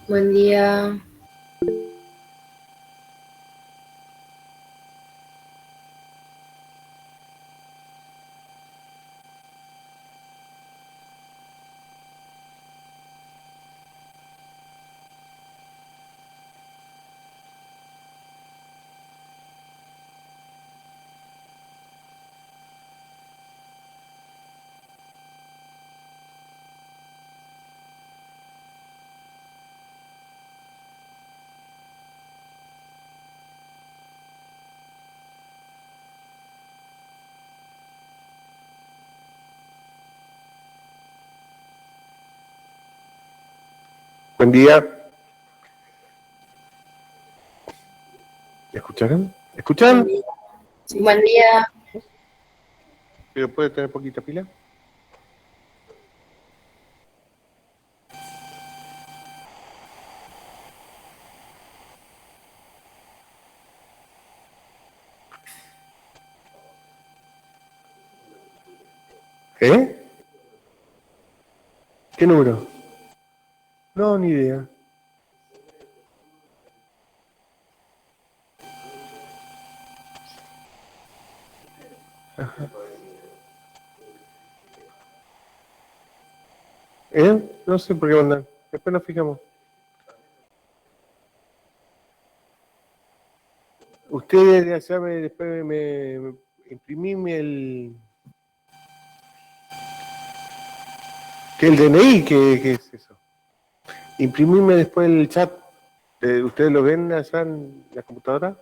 Buen día. Buen día. ¿Escucharon? ¿Escuchan? Sí, buen día. ¿Pero puede tener poquita pila? ¿Eh? ¿Qué número? No, ni idea. Ajá. No sé por qué mandan. Después nos fijamos. Ustedes de allá después me imprimime el... ¿Qué el DNI? ¿Qué es eso? Imprimime después el chat. ¿Ustedes lo ven allá en la computadora?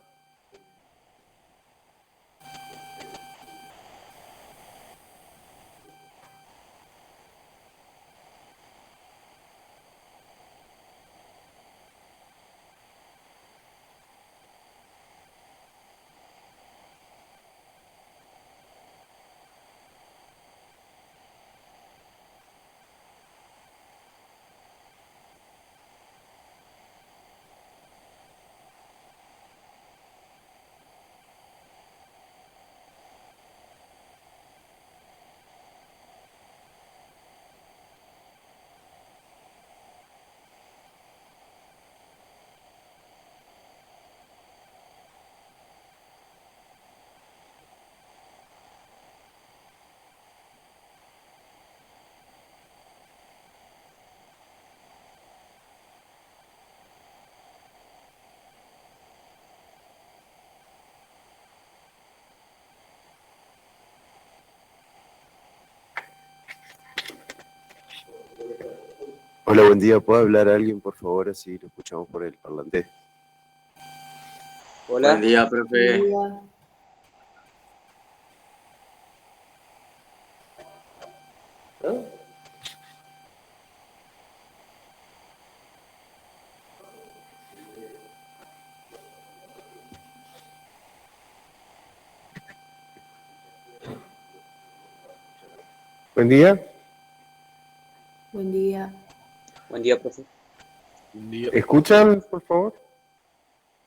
Hola, buen día. ¿Puedo hablar a alguien, por favor? Así lo escuchamos por el parlante. Hola. Buen día, Buen profe. día. Buen día. Buen día. Buen día, profe. Buen día. ¿Escuchan, por favor?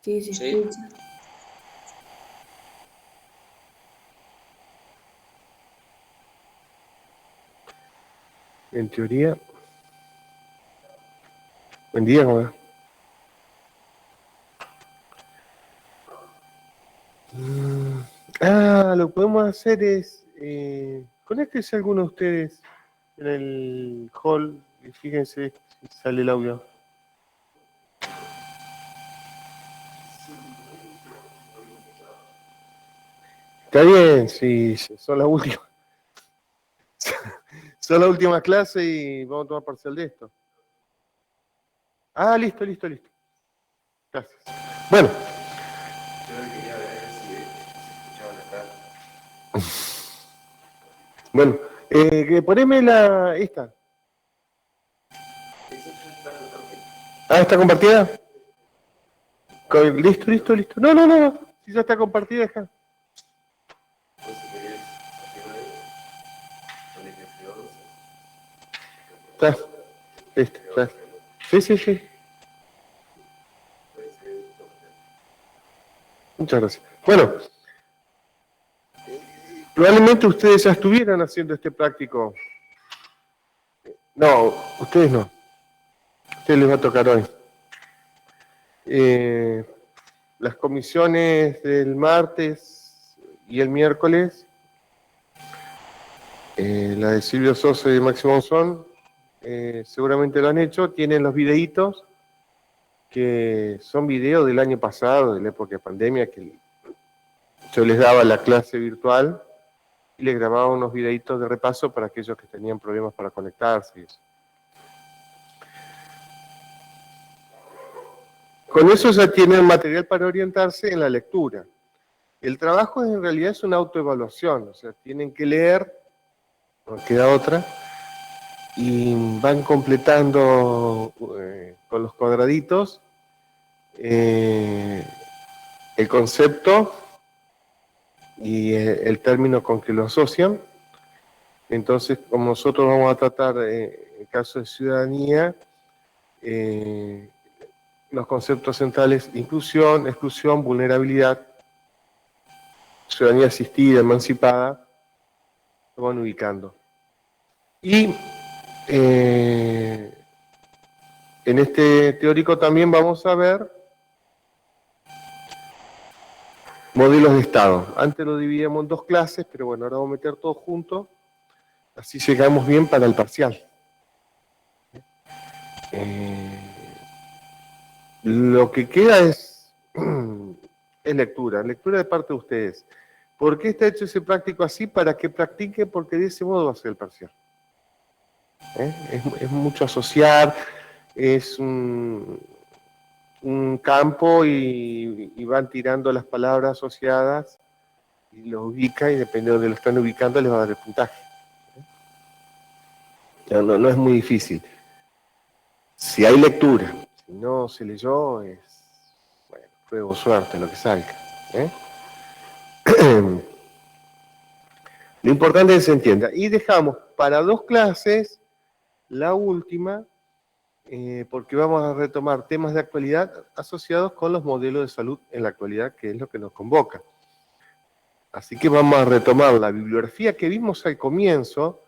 Sí, se Sí. escucha. En teoría. Buen día, ¿cómo va? Lo que podemos hacer es, conéctese alguno de ustedes en el hall y fíjense si sale el audio. Está bien, sí, son las últimas. Son la última clase y vamos a tomar parcial de esto. Listo. Gracias. Bueno. Bueno, poneme esta. ¿Está compartida? Listo. No. Si ya está compartida, deja. Está. Listo, está. Sí. Muchas gracias. Bueno, probablemente ustedes ya estuvieran haciendo este práctico. No, ustedes no. A ustedes les va a tocar hoy. Las comisiones del martes y el miércoles, la de Silvio Sosa y de Máximo Monzón, seguramente lo han hecho, tienen los videitos, que son videos del año pasado, de la época de pandemia, que yo les daba la clase virtual y les grababa unos videitos de repaso para aquellos que tenían problemas para conectarse y eso. Con eso ya tienen material para orientarse en la lectura. El trabajo en realidad es una autoevaluación, o sea, tienen que leer, no queda otra, y van completando con los cuadraditos el concepto y el término con que lo asocian. Entonces, como nosotros vamos a tratar el caso de ciudadanía, los conceptos centrales: inclusión, exclusión, vulnerabilidad, ciudadanía asistida, emancipada, lo van ubicando. Y en este teórico también vamos a ver modelos de Estado. Antes lo dividíamos en 2 clases, pero bueno, ahora vamos a meter todo junto, así llegamos bien para el parcial. Lo que queda es lectura de parte de ustedes. ¿Por qué está hecho ese práctico así? Para que practiquen, porque de ese modo va a ser el parcial. Es mucho asociar, es un campo y van tirando las palabras asociadas y lo ubican, y dependiendo de donde lo están ubicando les va a dar el puntaje. No es muy difícil. Si hay lectura, si no se leyó, es, bueno, prueba suerte, lo que salga. Lo importante es que se entienda. Y dejamos para 2 clases la última, porque vamos a retomar temas de actualidad asociados con los modelos de salud en la actualidad, que es lo que nos convoca. Así que vamos a retomar la bibliografía que vimos al comienzo,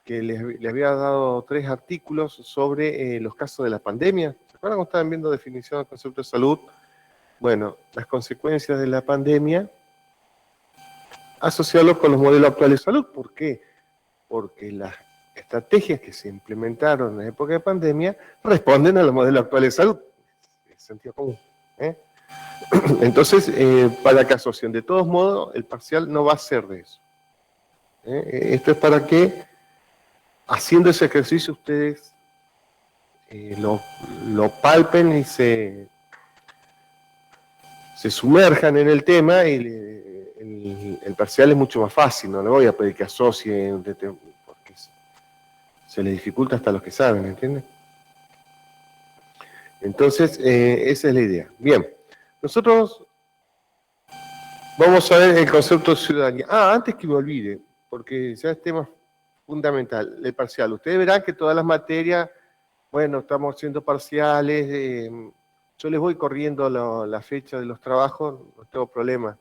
que les había dado 3 artículos sobre los casos de la pandemia. ¿Se acuerdan cuando estaban viendo definición del concepto de salud? Bueno, las consecuencias de la pandemia, asociarlo con los modelos actuales de salud. ¿Por qué? Porque las estrategias que se implementaron en la época de pandemia responden a los modelos actuales de salud. Es sentido común. Entonces, para que asocien. De todos modos, el parcial no va a ser de eso. Esto es para que, haciendo ese ejercicio, ustedes lo palpen y se sumerjan en el tema, y el parcial es mucho más fácil. No le voy a pedir que asocien, porque se les dificulta hasta a los que saben, ¿entienden? Entonces, esa es la idea. Bien, nosotros vamos a ver el concepto de ciudadanía. Antes que me olvide, porque ya es tema fundamental, el parcial. Ustedes verán que todas las materias, bueno, estamos haciendo parciales, yo les voy corriendo la fecha de los trabajos, no tengo problema.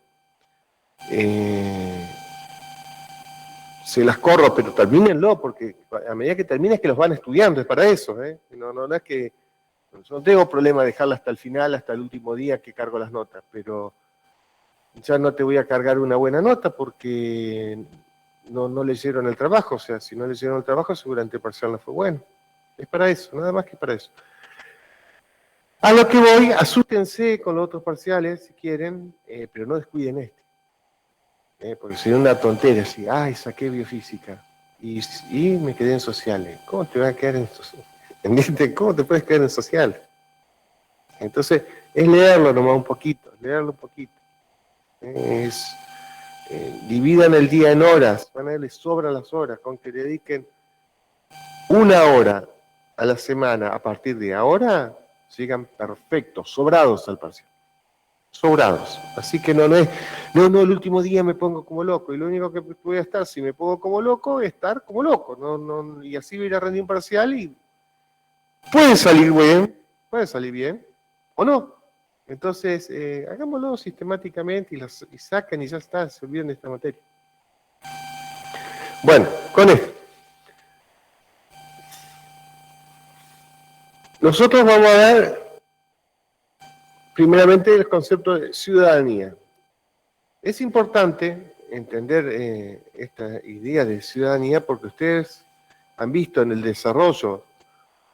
Se las corro, pero termínenlo, porque a medida que terminen es que los van estudiando, es para eso. No es que... Yo no tengo problema de dejarla hasta el final, hasta el último día que cargo las notas, pero ya no te voy a cargar una buena nota porque no leyeron el trabajo. O sea, si no leyeron el trabajo, seguramente el parcial no fue bueno. Es para eso, nada más que para eso. A lo que voy, asústense con los otros parciales si quieren, pero no descuiden este. Porque sería una tontera así: ay, saqué biofísica y me quedé en sociales. ¿Cómo te vas a quedar en sociales? ¿Entiendes? ¿Cómo te puedes quedar en social? Entonces, es leerlo nomás un poquito, dividan el día en horas, van a ver, les sobran las horas, con que dediquen 1 hora a la semana a partir de ahora, llegan perfectos, sobrados al parcial. Sobrados. Así que no es, el último día me pongo como loco, y lo único que voy a estar, si me pongo como loco, es estar como loco, y así voy a ir a rendir un parcial y puede salir bien, o no. Entonces, hagámoslo sistemáticamente y sacan y ya está, se olvidan de esta materia. Bueno, con esto. Nosotros vamos a ver primeramente el concepto de ciudadanía. Es importante entender esta idea de ciudadanía porque ustedes han visto en el desarrollo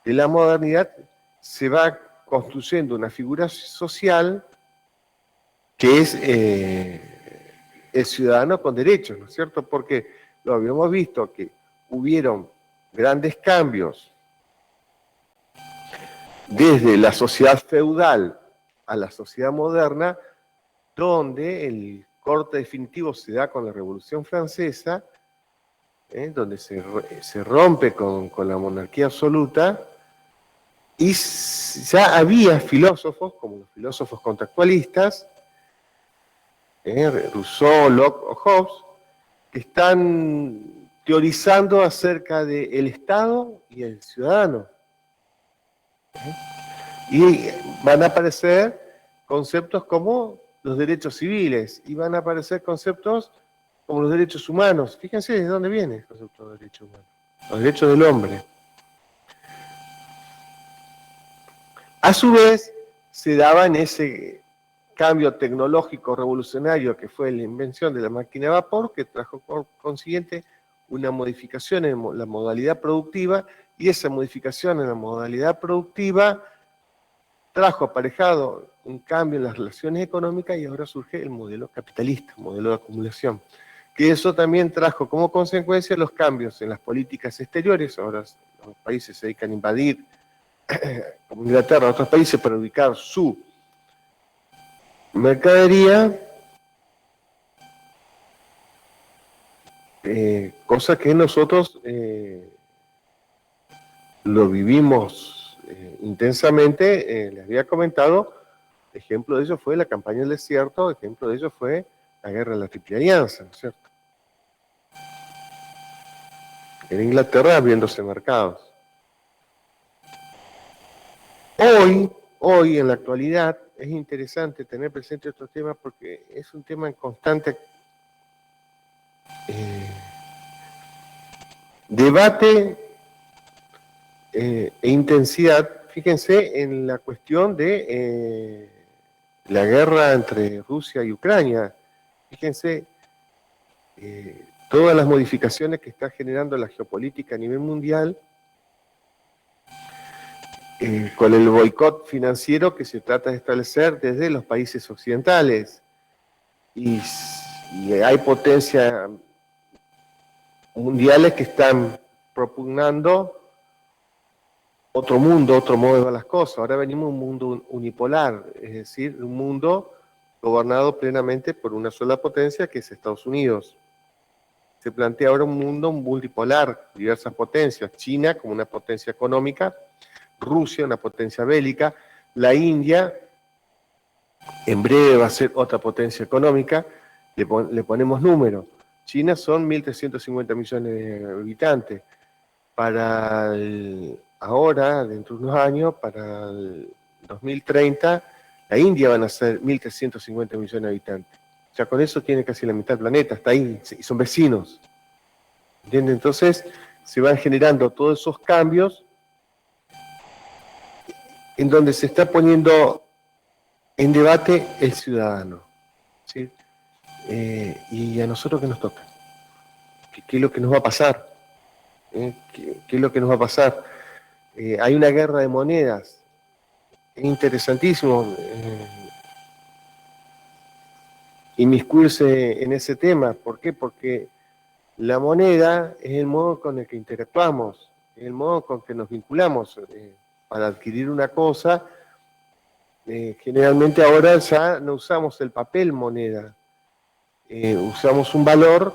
de la modernidad se va construyendo una figura social que es el ciudadano con derechos, ¿no es cierto? Porque lo habíamos visto que hubieron grandes cambios desde la sociedad feudal a la sociedad moderna, donde el corte definitivo se da con la Revolución Francesa, donde se rompe con la monarquía absoluta, y ya había filósofos, como los filósofos contractualistas, Rousseau, Locke o Hobbes, que están teorizando acerca del Estado y el ciudadano. Y van a aparecer conceptos como los derechos civiles, y van a aparecer conceptos como los derechos humanos. Fíjense de dónde viene el concepto de derechos humanos, los derechos del hombre. A su vez, se daba en ese cambio tecnológico revolucionario que fue la invención de la máquina de vapor, que trajo por consiguiente una modificación en la modalidad productiva, y esa modificación en la modalidad productiva trajo aparejado un cambio en las relaciones económicas y ahora surge el modelo capitalista, modelo de acumulación. Que eso también trajo como consecuencia los cambios en las políticas exteriores. Ahora los países se dedican a invadir, como Inglaterra, otros países para ubicar su mercadería, cosa que nosotros lo vivimos intensamente. Les había comentado, ejemplo de ello fue la campaña del desierto, ejemplo de ello fue la guerra de la Triple Alianza, ¿no es cierto? En Inglaterra abriéndose mercados. Hoy, en la actualidad, es interesante tener presente estos temas porque es un tema en constante debate e intensidad. Fíjense en la cuestión de la guerra entre Rusia y Ucrania. Fíjense todas las modificaciones que está generando la geopolítica a nivel mundial, con el boicot financiero que se trata de establecer desde los países occidentales. Y hay potencias mundiales que están propugnando otro mundo, otro modo de ver las cosas. Ahora venimos a un mundo unipolar, es decir, un mundo gobernado plenamente por una sola potencia que es Estados Unidos. Se plantea ahora un mundo multipolar, diversas potencias, China como una potencia económica, Rusia una potencia bélica, la India en breve va a ser otra potencia económica, le ponemos números. China son 1.350 millones de habitantes. Ahora, dentro de unos años, para el 2030, la India van a ser 1.350 millones de habitantes. Ya con eso tiene casi la mitad del planeta, está ahí, y son vecinos. ¿Entienden? Entonces, se van generando todos esos cambios en donde se está poniendo en debate el ciudadano. ¿Sí? Y a nosotros, ¿qué nos toca? ¿Qué es lo que nos va a pasar? ¿Qué es lo que nos va a pasar? Hay una guerra de monedas. Es interesantísimo inmiscuirse en ese tema. ¿Por qué? Porque la moneda es el modo con el que interactuamos, es el modo con que nos vinculamos. Para adquirir una cosa, generalmente ahora ya no usamos el papel moneda, usamos un valor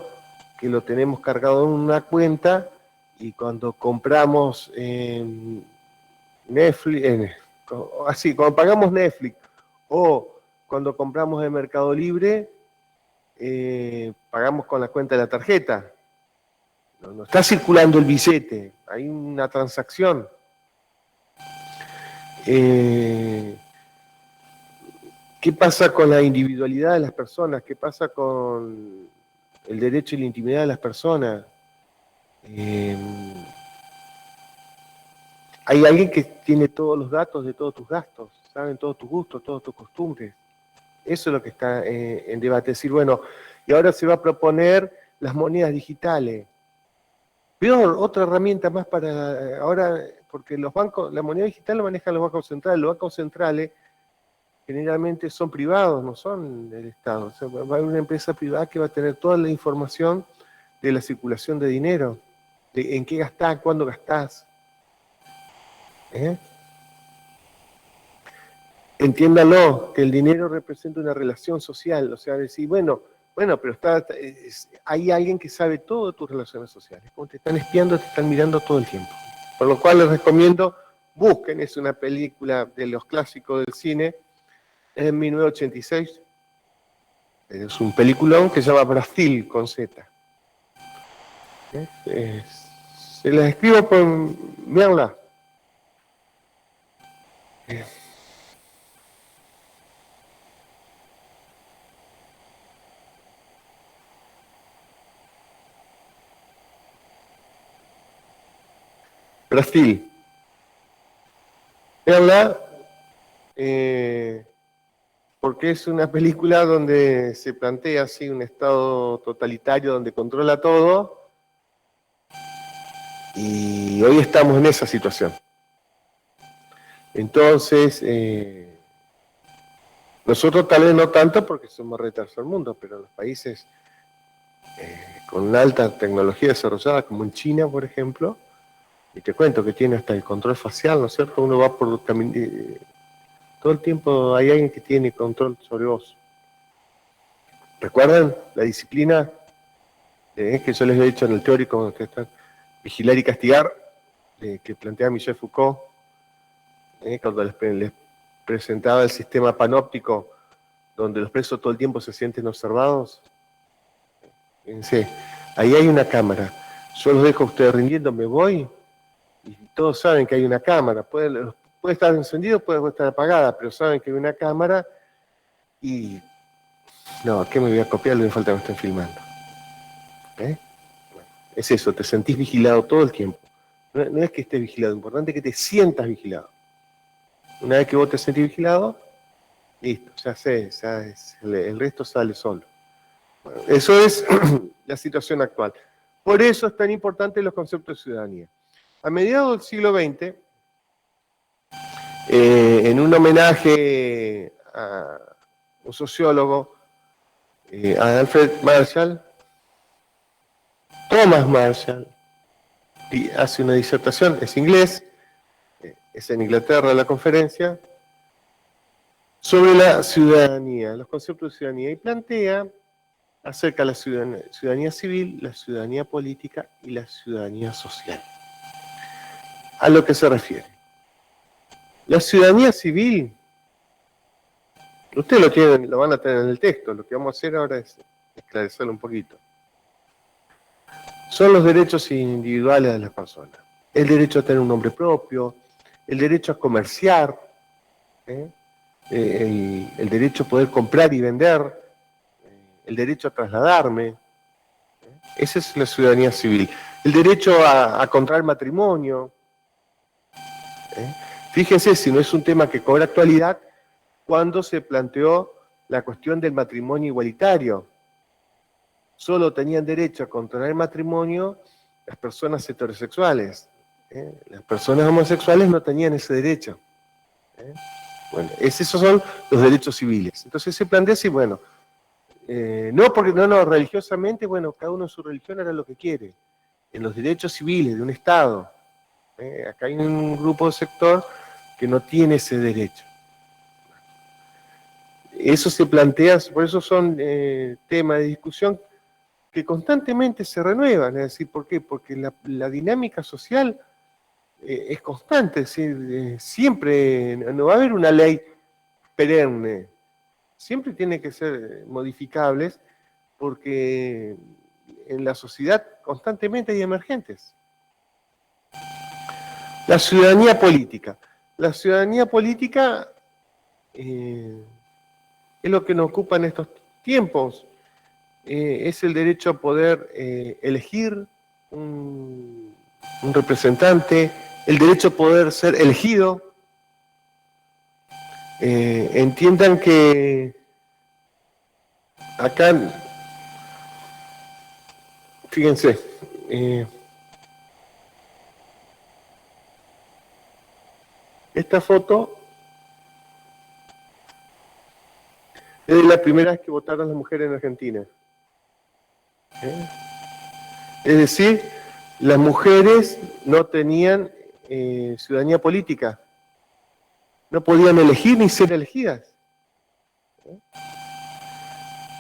que lo tenemos cargado en una cuenta, y cuando compramos Netflix, cuando pagamos Netflix o cuando compramos en Mercado Libre, pagamos con la cuenta de la tarjeta. No está circulando el billete, hay una transacción. ¿Qué pasa con la individualidad de las personas? ¿Qué pasa con el derecho y la intimidad de las personas? Hay alguien que tiene todos los datos de todos tus gastos. saben todos tus gustos, todas tus costumbres. Eso es lo que está en debate. Es decir, bueno, y ahora se va a proponer las monedas digitales. Peor, otra herramienta más para ahora, porque los bancos, la moneda digital la manejan los bancos centrales. Los bancos centrales generalmente son privados, no son del Estado. O sea, va a haber una empresa privada que va a tener toda la información de la circulación de dinero, de en qué gastás, cuándo gastás. Entiéndalo, que el dinero representa una relación social, o sea, decir, bueno, pero hay alguien que sabe todo de tus relaciones sociales, como te están espiando, te están mirando todo el tiempo. Por lo cual les recomiendo, busquen, es una película de los clásicos del cine, es en 1986, es un peliculón que se llama Brasil con Z. Se las escribo por, véanla. Brasil. Véanla, porque es una película donde se plantea así un estado totalitario donde controla todo, y hoy estamos en esa situación. Entonces, nosotros tal vez no tanto porque somos re tercer mundo, pero los países con alta tecnología desarrollada, como en China, por ejemplo, y te cuento que tiene hasta el control facial, ¿no es cierto? Uno va por todo el tiempo hay alguien que tiene control sobre vos. ¿Recuerdan la disciplina que yo les he dicho en el teórico, que está vigilar y castigar, que plantea Michel Foucault, cuando les presentaba el sistema panóptico, donde los presos todo el tiempo se sienten observados? Fíjense, ahí hay una cámara. Yo los dejo a ustedes rindiendo, me voy, y todos saben que hay una cámara. Puede estar encendido, puede estar apagada, pero saben que hay una cámara y... No, ¿qué me voy a copiar? Le falta que me estén filmando. Es eso, te sentís vigilado todo el tiempo. No es que estés vigilado, lo importante es que te sientas vigilado. Una vez que vos te sentís vigilado, listo, ya sé, el resto sale solo. Bueno, eso es la situación actual. Por eso es tan importante los conceptos de ciudadanía. A mediados del siglo XX, en un homenaje a un sociólogo, a Alfred Marshall, Thomas Marshall, y hace una disertación, es inglés, es en Inglaterra la conferencia, sobre la ciudadanía, los conceptos de ciudadanía, y plantea acerca de la ciudadanía civil, la ciudadanía política y la ciudadanía social. ¿A lo que se refiere? La ciudadanía civil, ustedes lo van a tener en el texto, lo que vamos a hacer ahora es esclarecerlo un poquito. Son los derechos individuales de las personas. El derecho a tener un nombre propio, el derecho a comerciar, el derecho a poder comprar y vender, el derecho a trasladarme. Esa es la ciudadanía civil. El derecho a contraer matrimonio. Fíjense si no es un tema que cobra actualidad cuando se planteó la cuestión del matrimonio igualitario. Solo tenían derecho a contraer matrimonio las personas heterosexuales. Las personas homosexuales no tenían ese derecho. Bueno, esos son los derechos civiles. Entonces se plantea así, bueno, no, religiosamente, bueno, cada uno en su religión hará lo que quiere. En los derechos civiles de un Estado, acá hay un grupo de sector que no tiene ese derecho. Eso se plantea, por eso son temas de discusión que constantemente se renuevan. Es decir, ¿por qué? Porque la dinámica social es constante, es decir, siempre no va a haber una ley perenne, siempre tiene que ser modificables porque en la sociedad constantemente hay emergentes. La ciudadanía política. La ciudadanía política es lo que nos ocupa en estos tiempos. Es el derecho a poder elegir un representante, el derecho a poder ser elegido, entiendan que acá, fíjense, esta foto es la primera vez que votaron las mujeres en Argentina. Es decir, las mujeres no tenían ciudadanía política, no podían elegir ni ser elegidas.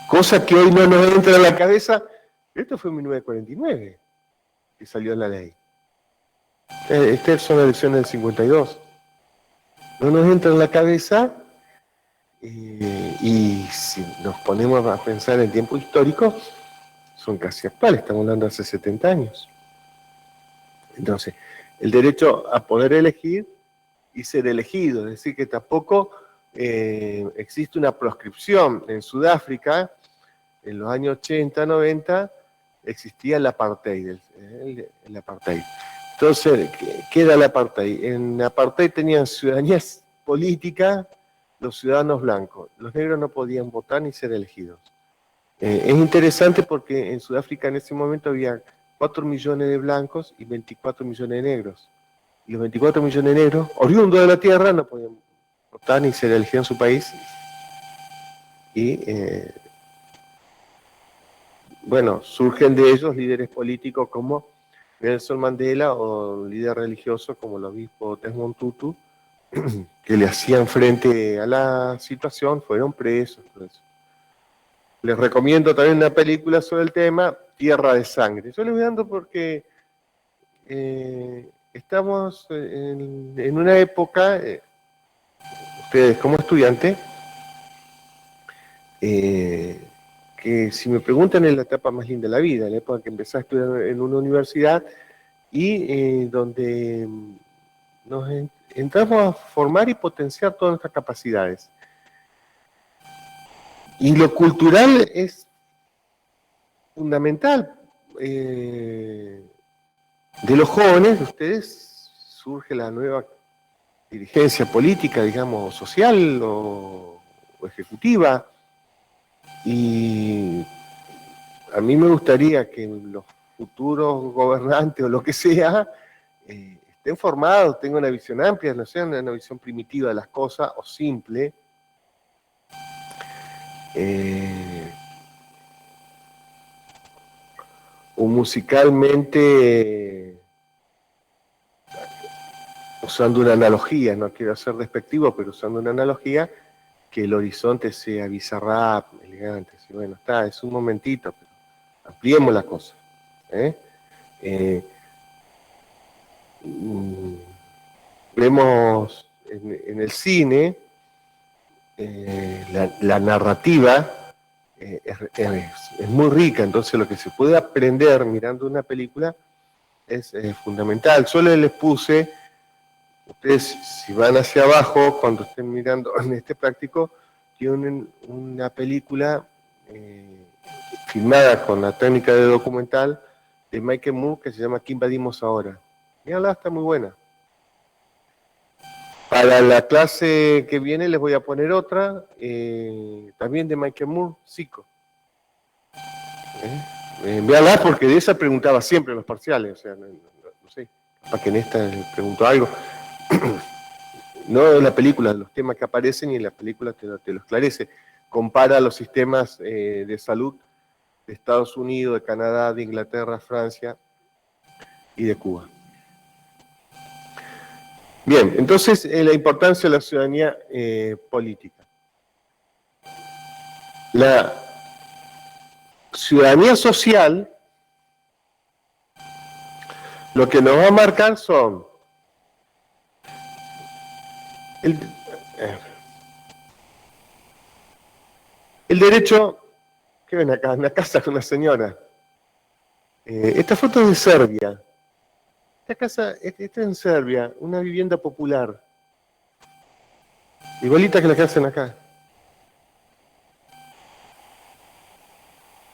Cosa que hoy no nos entra en la cabeza. Esto fue en 1949 que salió la ley. Estas son las elecciones del 52. No nos entra en la cabeza y si nos ponemos a pensar en tiempo histórico, son casi actuales, estamos hablando de hace 70 años. Entonces, el derecho a poder elegir y ser elegido, es decir, que tampoco existe una proscripción. En Sudáfrica, en los años 80, 90, existía el apartheid. El apartheid. Entonces, ¿qué era el apartheid? En apartheid tenían ciudadanía política los ciudadanos blancos. Los negros no podían votar ni ser elegidos. Es interesante porque en Sudáfrica en ese momento había 4 millones de blancos y 24 millones de negros. Y los 24 millones de negros, oriundos de la tierra, no podían votar ni ser elegidos en su país. Y, bueno, surgen de ellos líderes políticos como Nelson Mandela o líder religioso como el obispo Desmond Tutu, que le hacían frente a la situación, fueron presos. Todo eso. Les recomiendo también una película sobre el tema, Tierra de Sangre. Yo les voy dando porque estamos en una época, ustedes como estudiantes, que si me preguntan es la etapa más linda de la vida, la época que empecé a estudiar en una universidad y donde nos entramos a formar y potenciar todas nuestras capacidades. Y lo cultural es fundamental. De los jóvenes, de ustedes, surge la nueva dirigencia política, digamos, social o ejecutiva. Y a mí me gustaría que los futuros gobernantes o lo que sea estén formados, tengan una visión amplia, no sea una visión primitiva de las cosas o simple. O musicalmente, usando una analogía, no quiero ser despectivo, pero usando una analogía, que el horizonte sea bizarrap, elegante, y bueno, está, es un momentito, pero ampliemos la cosa. Vemos en el cine la narrativa es muy rica, entonces lo que se puede aprender mirando una película es fundamental. Yo les puse, ustedes si van hacia abajo, cuando estén mirando en este práctico, tienen una película filmada con la técnica de documental de Michael Moore que se llama ¿Qué invadimos ahora? Mírala, está muy buena. Para la clase que viene les voy a poner otra, también de Michael Moore, Zico. Véanla porque de esa preguntaba siempre en los parciales, o sea, no sé, para que en esta les pregunto algo. No de la película, de los temas que aparecen y en la película te lo esclarece. Compara los sistemas de salud de Estados Unidos, de Canadá, de Inglaterra, Francia y de Cuba. Bien, entonces la importancia de la ciudadanía política. La ciudadanía social, lo que nos va a marcar son el derecho, ¿qué ven acá? Una casa con una señora. Esta foto es de Serbia. Esta casa está en Serbia, una vivienda popular. Igualita que la que hacen acá.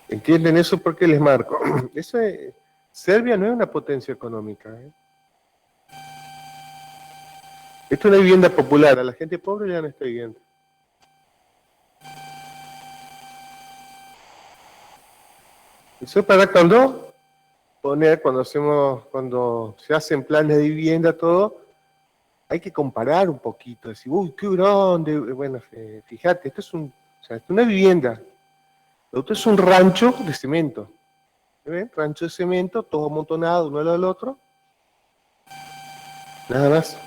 ¿Entienden eso? ¿Por qué les marco? Serbia no es una potencia económica. Esto es una vivienda popular, a la gente pobre le dan esta vivienda. Eso es para cuando cuando se hacen planes de vivienda, todo, hay que comparar un poquito, decir, uy, qué grande, bueno, fíjate, esto es esto es una vivienda, lo otro es un rancho de cemento, ¿ven? Rancho de cemento, todo amontonado uno al lado del otro, nada más.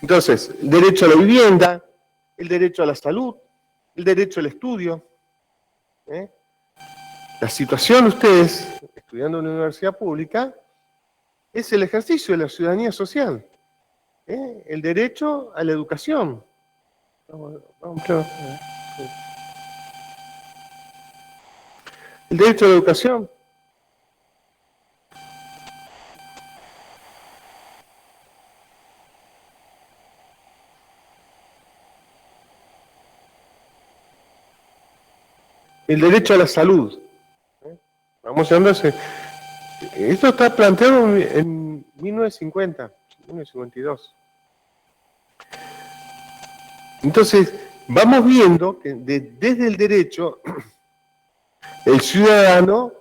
Entonces, el derecho a la vivienda, el derecho a la salud, el derecho al estudio, ¿eh? La situación, ustedes, estudiando en una universidad pública, es el ejercicio de la ciudadanía social, ¿eh? El derecho a la educación. El derecho a la educación. El derecho a la salud. Vamos a ese. Esto está planteado en 1950, 1952. Entonces, vamos viendo que desde el derecho, el ciudadano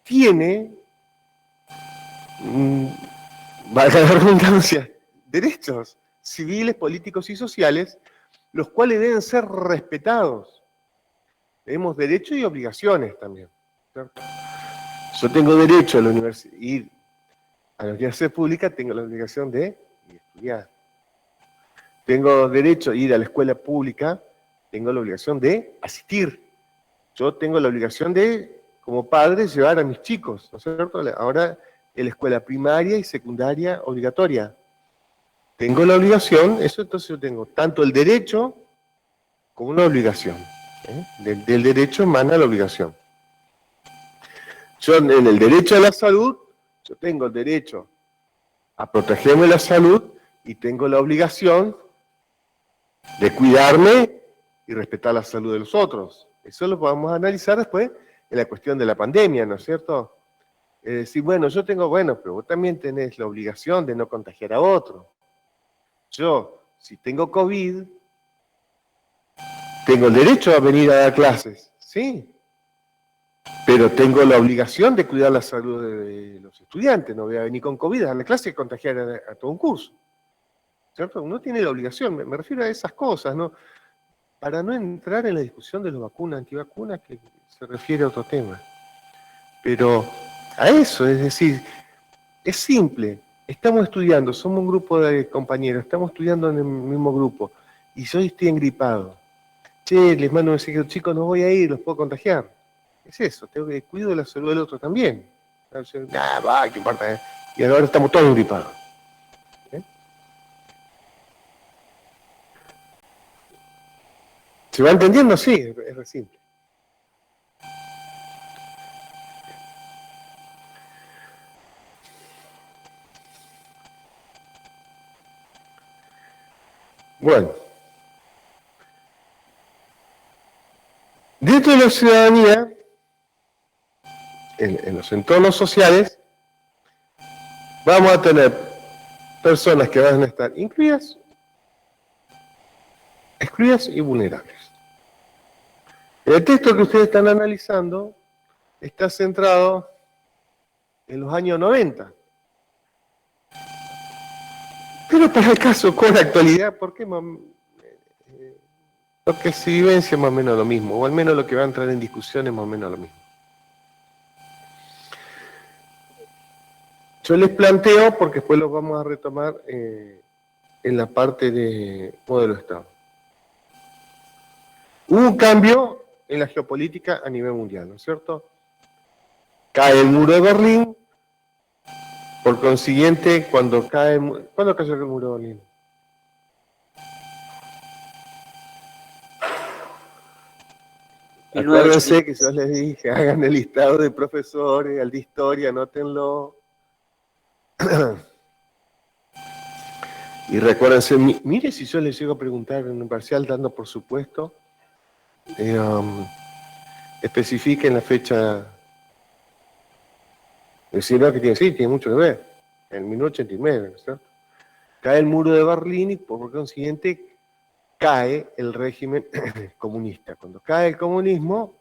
tiene, valga la redundancia, derechos civiles, políticos y sociales, los cuales deben ser respetados. Tenemos derechos y obligaciones también, ¿cierto? Yo tengo derecho a la universidad pública, tengo la obligación de estudiar. Tengo derecho a ir a la escuela pública, tengo la obligación de asistir. Yo tengo la obligación de, como padre, llevar a mis chicos, ¿no es cierto? Ahora en la escuela primaria y secundaria obligatoria. Tengo la obligación, eso entonces yo tengo tanto el derecho como una obligación. Del derecho emana la obligación. Yo en el derecho a la salud, yo tengo el derecho a protegerme la salud y tengo la obligación de cuidarme y respetar la salud de los otros. Eso lo podemos analizar después en la cuestión de la pandemia, ¿no es cierto? Es decir, bueno, yo tengo, bueno, pero vos también tenés la obligación de no contagiar a otro. Yo, si tengo COVID, tengo el derecho a venir a dar clases, ¿sí? Pero tengo la obligación de cuidar la salud de los estudiantes. No voy a venir con COVID a darle clase y contagiar a todo un curso. ¿Cierto? Uno tiene la obligación, me refiero a esas cosas, ¿no? Para no entrar en la discusión de las vacunas, antivacunas, que se refiere a otro tema. Pero a eso, es decir, es simple. Estamos estudiando, somos un grupo de compañeros, estamos estudiando en el mismo grupo, y yo estoy engripado. Che, les mando un mensaje, chicos, no voy a ir, los puedo contagiar. Es eso, tengo que cuidar de la salud del otro también. Va, ¿qué importa? Y ahora estamos todos engripados. ¿Se va entendiendo? Sí, es re simple. Bueno. Dentro de la ciudadanía, en los entornos sociales, vamos a tener personas que van a estar incluidas, excluidas y vulnerables. El texto que ustedes están analizando está centrado en los años 90. Pero para el caso con la actualidad, ¿por qué? Porque se vivencia más o menos lo mismo, o al menos lo que va a entrar en discusión es más o menos lo mismo. Yo les planteo, porque después lo vamos a retomar en la parte de modelo de Estado. Hubo un cambio en la geopolítica a nivel mundial, ¿no es cierto? Cae el muro de Berlín, por consiguiente, ¿cuándo cayó el muro de Berlín? Acuérdense que yo les dije, hagan el listado de profesores, el de historia, anótenlo. Y recuérdense, mire si yo les llego a preguntar en un parcial, dando por supuesto, especifiquen la fecha. Decir, no, que tiene mucho que ver, en 1989, ¿no es cierto? Cae el muro de Berlín y por consiguiente cae el régimen comunista. Cuando cae el comunismo,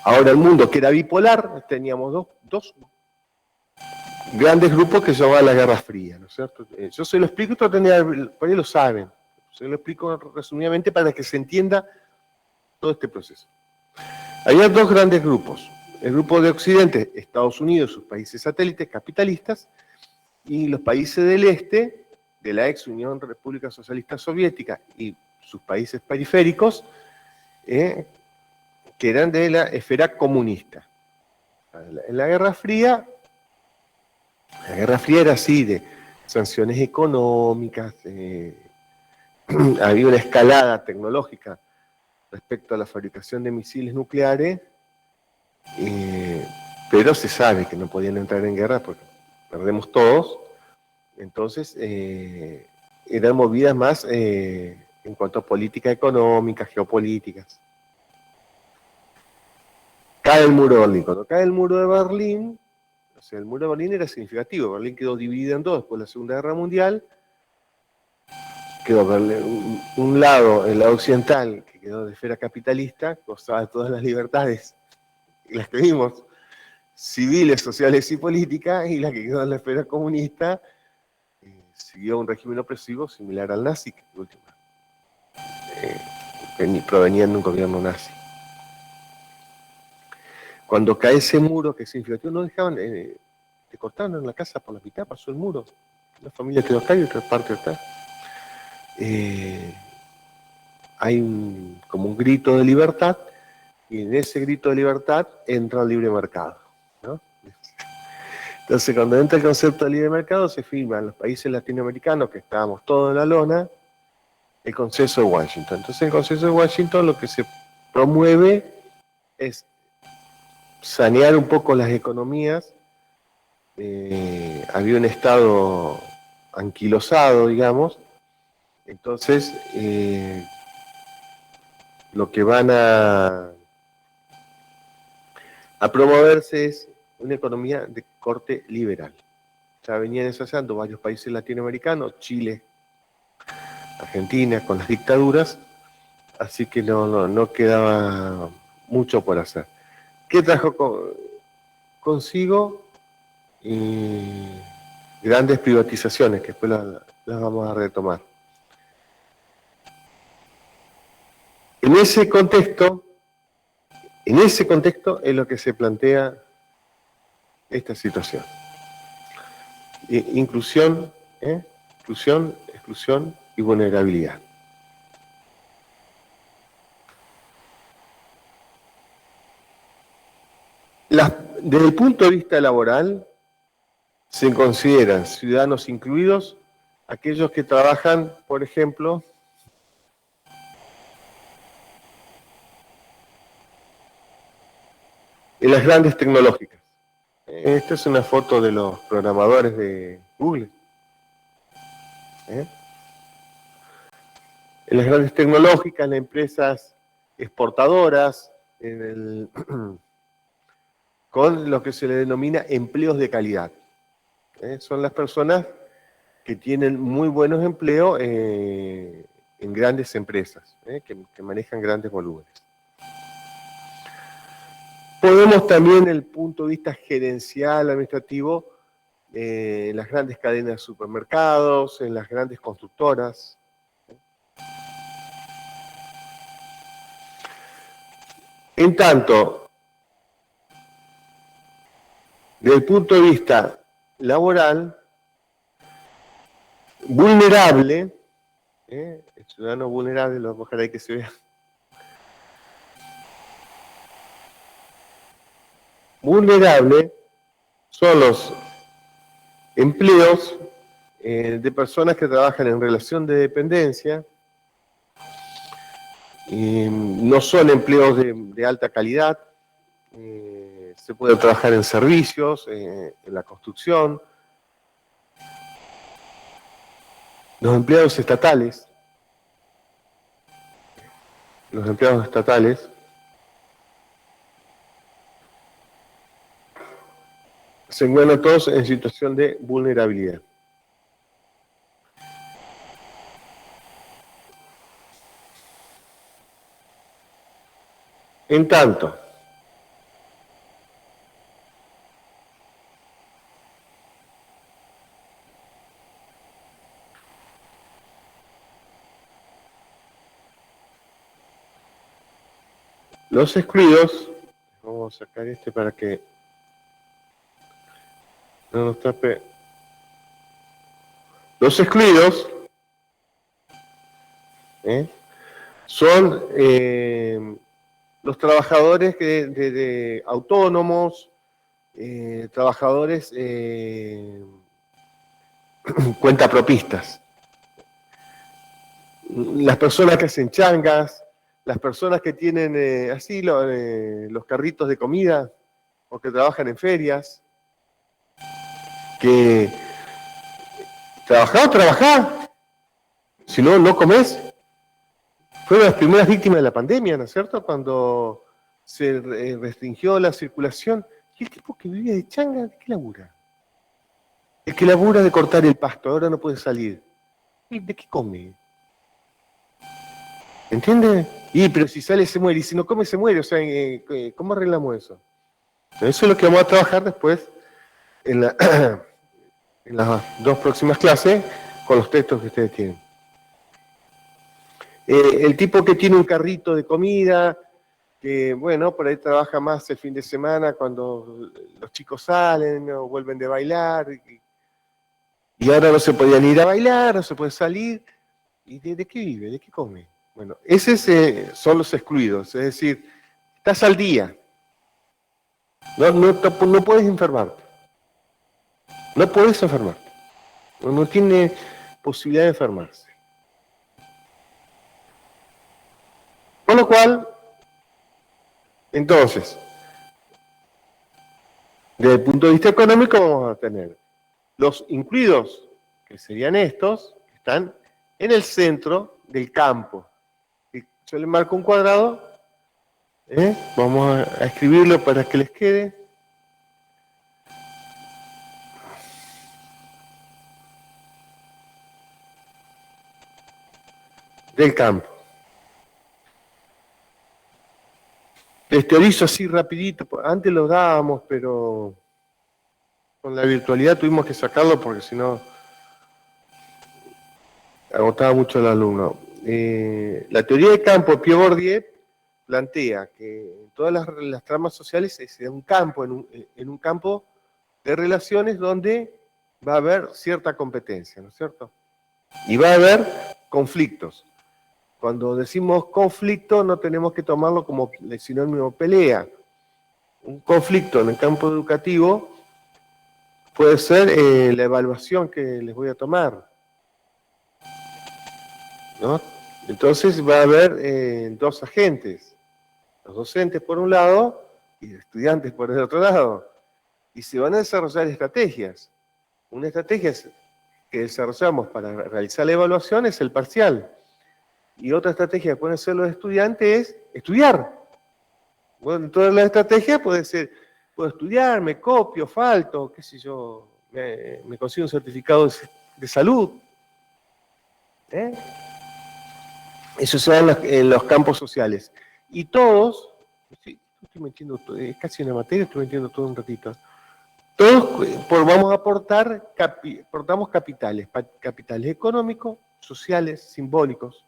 ahora el mundo que era bipolar, teníamos dos grandes grupos que se llamaban la Guerra Fría, ¿no es cierto? Yo se lo explico, por ahí lo saben. Se lo explico resumidamente para que se entienda todo este proceso. Había dos grandes grupos. El grupo de Occidente, Estados Unidos, sus países satélites capitalistas, y los países del este, de la ex Unión República Socialista Soviética y sus países periféricos, que eran de la esfera comunista. En la Guerra Fría era así, de sanciones económicas, había una escalada tecnológica respecto a la fabricación de misiles nucleares, pero se sabe que no podían entrar en guerra porque perdemos todos. Entonces, eran movidas más en cuanto a política económica, geopolíticas. Cae el muro de Berlín. Cuando cae el muro de Berlín, o sea, el muro de Berlín era significativo. Berlín quedó dividido en dos después de la Segunda Guerra Mundial. Quedó un lado, el lado occidental, que quedó de esfera capitalista, gozaba de todas las libertades, las que vimos, civiles, sociales y políticas, y la que quedó en la esfera comunista siguió un régimen opresivo similar al nazi, que provenían de un gobierno nazi. Cuando cae ese muro, que significativo, no dejaban, te cortaron en la casa por la mitad, pasó el muro. Una familia quedó acá y otra parte acá. Hay como un grito de libertad, y en ese grito de libertad entra el libre mercado, ¿no? Entonces, cuando entra el concepto de libre mercado, se firma en los países latinoamericanos, que estábamos todos en la lona, el Consenso de Washington. Entonces, el Consenso de Washington lo que se promueve es sanear un poco las economías. Había un estado anquilosado, digamos. Entonces, lo que van a promoverse es una economía de corte liberal. Ya venían ensayando varios países latinoamericanos, Chile, Argentina, con las dictaduras, así que no quedaba mucho por hacer. ¿Qué trajo consigo? Grandes privatizaciones, que después las vamos a retomar. En ese contexto es lo que se plantea esta situación. Inclusión, exclusión y vulnerabilidad. Desde el punto de vista laboral, se consideran ciudadanos incluidos aquellos que trabajan, por ejemplo, en las grandes tecnológicas. Esta es una foto de los programadores de Google. En las grandes tecnológicas, en empresas exportadoras, con lo que se le denomina empleos de calidad. Son las personas que tienen muy buenos empleos en grandes empresas, que manejan grandes volúmenes. Podemos también, desde el punto de vista gerencial, administrativo, en las grandes cadenas de supermercados, en las grandes constructoras. En tanto, desde el punto de vista laboral, vulnerable, el ciudadano vulnerable, lo voy a dejar ahí que se vea. Vulnerable son los empleos de personas que trabajan en relación de dependencia, no son empleos de alta calidad, se puede trabajar en servicios, en la construcción. Los empleados estatales se encuentran todos en situación de vulnerabilidad. En tanto, los excluidos, vamos a sacar este para que no nos tape. Los excluidos son los trabajadores de autónomos, trabajadores cuentapropistas, las personas que hacen changas, las personas que tienen los carritos de comida o que trabajan en ferias, que trabajá, si no, no comés. Fueron las primeras víctimas de la pandemia, ¿no es cierto? Cuando se restringió la circulación. ¿Y el tipo que vivía de changa, de qué labura? El que labura de cortar el pasto, ahora no puede salir. ¿De qué come? ¿Entiende? Pero si sale se muere, y si no come se muere. O sea, ¿cómo arreglamos eso? Eso es lo que vamos a trabajar después en las 2 próximas clases con los textos que ustedes tienen. El tipo que tiene un carrito de comida, que bueno, por ahí trabaja más el fin de semana cuando los chicos salen o vuelven de bailar, y ahora no se podían ir a bailar, no se puede salir. ¿Y de qué vive? ¿De qué come? Bueno, esos son los excluidos, es decir, estás al día. No puedes enfermarte. No puedes enfermarte. No tiene posibilidad de enfermarse. Con lo cual, entonces, desde el punto de vista económico vamos a tener los incluidos, que serían estos, que están en el centro del campo. Yo le marco un cuadrado, vamos a escribirlo para que les quede. Del campo. Les teorizo así rapidito, antes lo dábamos, pero con la virtualidad tuvimos que sacarlo porque si no agotaba mucho el alumno. La teoría de campo de Pierre Bourdieu plantea que en todas las tramas sociales se da un campo, en un campo de relaciones donde va a haber cierta competencia, ¿no es cierto? Y va a haber conflictos. Cuando decimos conflicto no tenemos que tomarlo como sinónimo de pelea. Un conflicto en el campo educativo puede ser la evaluación que les voy a tomar, ¿no? Entonces va a haber 2 agentes, los docentes por un lado y los estudiantes por el otro lado, y se van a desarrollar estrategias. Una estrategia que desarrollamos para realizar la evaluación es el parcial. Y otra estrategia que pueden hacer los estudiantes es estudiar. Bueno, toda la estrategia puede ser, puedo estudiar, me copio, falto, qué sé yo, me consigo un certificado de salud. Eso se da en los campos sociales. Y todos, sí, estoy metiendo, es casi una materia, estoy metiendo todo un ratito. Todos vamos a aportamos capitales económicos, sociales, simbólicos.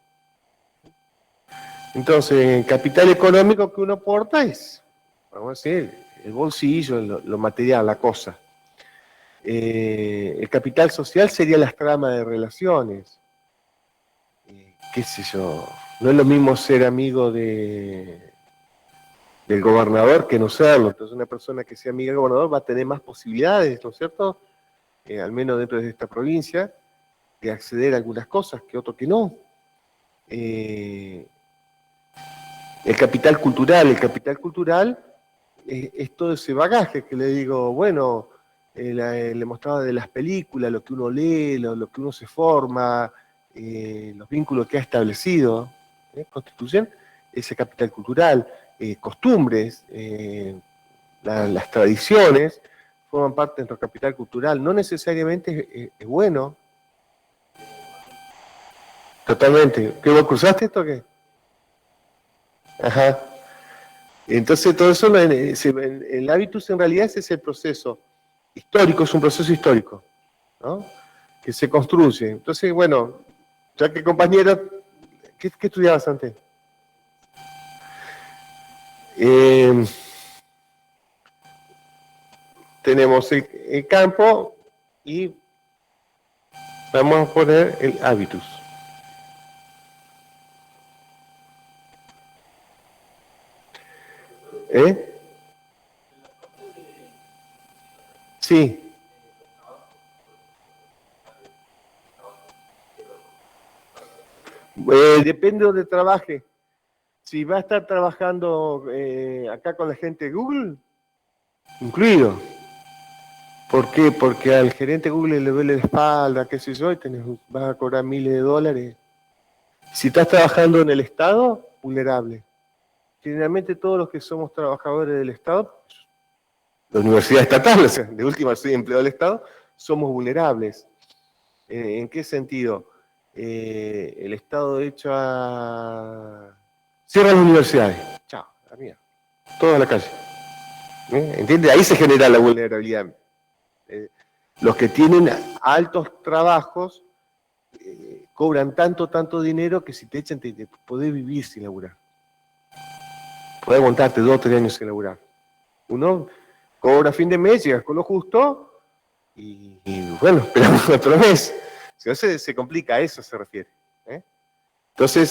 Entonces, el capital económico que uno aporta es, vamos a decir, el bolsillo, lo material, la cosa. El capital social sería las tramas de relaciones. Qué sé yo, no es lo mismo ser amigo del gobernador que no serlo. Entonces, una persona que sea amiga del gobernador va a tener más posibilidades, ¿no es cierto? Al menos dentro de esta provincia, de acceder a algunas cosas que otro que no. El capital cultural es todo ese bagaje que le digo, bueno, le mostraba de las películas, lo que uno lee, lo que uno se forma, los vínculos que ha establecido, Constitución, ese capital cultural, costumbres, las tradiciones, forman parte de nuestro capital cultural, no necesariamente es bueno. Totalmente. ¿Qué vos cruzaste esto o qué? Ajá. Entonces todo eso, el hábitus en realidad ese es el proceso histórico, es un proceso histórico, ¿no? Que se construye. Entonces, bueno, ya que compañero, ¿qué estudiabas antes? Tenemos el campo y vamos a poner el hábitus. Sí. Depende de donde trabaje. Si va a estar trabajando acá con la gente de Google, incluido. ¿Por qué? Porque al gerente de Google le duele la espalda, qué sé yo, y vas a cobrar miles de dólares. Si estás trabajando en el Estado, vulnerable. Generalmente todos los que somos trabajadores del Estado, la universidad estatal, o sea, de última soy empleado del Estado, somos vulnerables. ¿En qué sentido? El Estado de hecho cierra las universidades. Chao, la mierda. Todo a la calle. ¿Entiendes? Ahí se genera la vulnerabilidad. Los que tienen altos trabajos cobran tanto dinero que si te echan te podés vivir sin laburar. Podés aguantarte 2 o 3 años sin laburar. Uno cobra a fin de mes, llegas con lo justo y bueno, esperamos otro mes. Si no se complica, a eso se refiere. Entonces,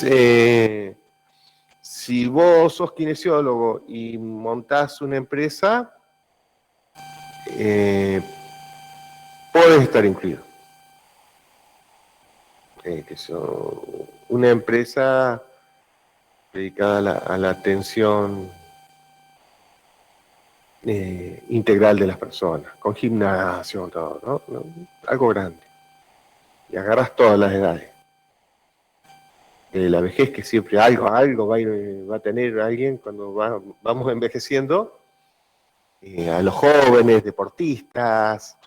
si vos sos kinesiólogo y montás una empresa, podés estar incluido. Una empresa dedicada a la atención integral de las personas, con gimnasio, todo, ¿no? Algo grande. Y agarras todas las edades. La vejez, que siempre algo va a tener alguien cuando vamos envejeciendo, a los jóvenes, deportistas,